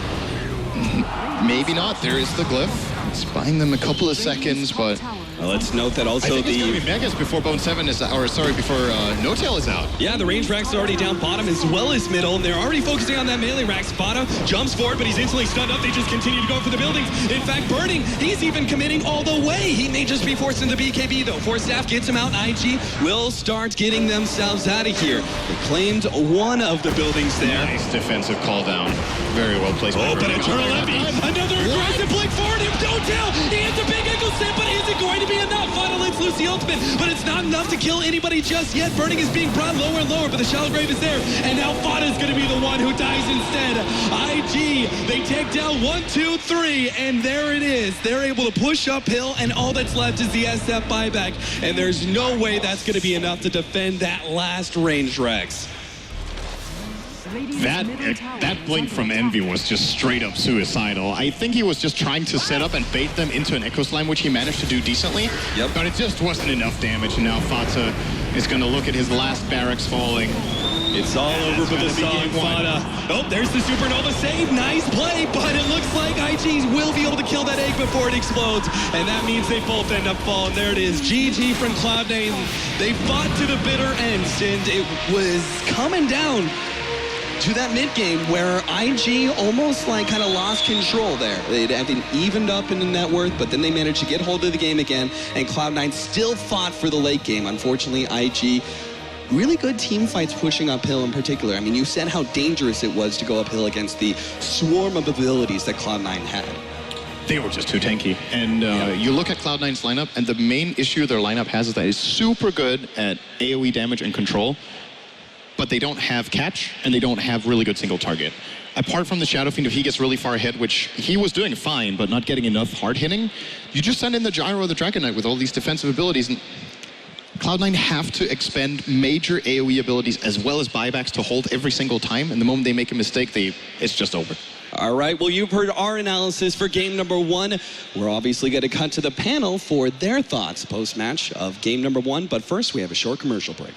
maybe not. There is the glyph. It's buying them a couple of seconds, but let's note that also I think it's going to be Megas before Bone 7 is out, or sorry, before No-Tail is out. Yeah, the range racks are already down bottom as well as middle, and they're already focusing on that melee rack. Spada jumps forward, but he's instantly stunned up. They just continue to go for the buildings. In fact, Burning, he's even committing all the way. He may just be forced into BKB, though. Force Staff gets him out. IG will start getting themselves out of here. They claimed one of the buildings there. Nice defensive call down. Very well placed. Oh, but Eternal Envy, another aggressive blink forward. No-Tail, he hits a big ankle snap, but is it going to be enough? Final lets loose the ultimate, but it's not enough to kill anybody just yet. Burning is being brought lower and lower, but the Shallow Grave is there, and now Fada is going to be the one who dies instead. IG, they take down 1, 2, 3, and there it is. They're able to push uphill, and all that's left is the SF buyback, and there's no way that's going to be enough to defend that last range Rex. That blink from Envy was just straight up suicidal. I think he was just trying to set up and bait them into an Echo Slam, which he managed to do decently. Yep. But it just wasn't enough damage, and now Fata is going to look at his last barracks falling. It's all over for the song, Fada. Oh, there's the Supernova save. Nice play, but it looks like IG will be able to kill that egg before it explodes, and that means they both end up falling. There it is. GG from Cloud9. They fought to the bitter end, and it was coming down to that mid game where IG almost like kind of lost control there. They'd evened up in the net worth, but then they managed to get hold of the game again, and Cloud9 still fought for the late game. Unfortunately, IG, really good team fights pushing uphill in particular. I mean, you said how dangerous it was to go uphill against the swarm of abilities that Cloud9 had. They were just too tanky. And you look at Cloud9's lineup, and the main issue their lineup has is that it's super good at AoE damage and control, but they don't have catch, and they don't have really good single target. Apart from the Shadow Fiend, if he gets really far ahead, which he was doing fine, but not getting enough hard hitting, you just send in the Gyro or the Dragon Knight with all these defensive abilities, and Cloud9 have to expend major AoE abilities as well as buybacks to hold every single time, and the moment they make a mistake, it's just over. All right, well, you've heard our analysis for game number 1. We're obviously going to cut to the panel for their thoughts post-match of game number 1, but first we have a short commercial break.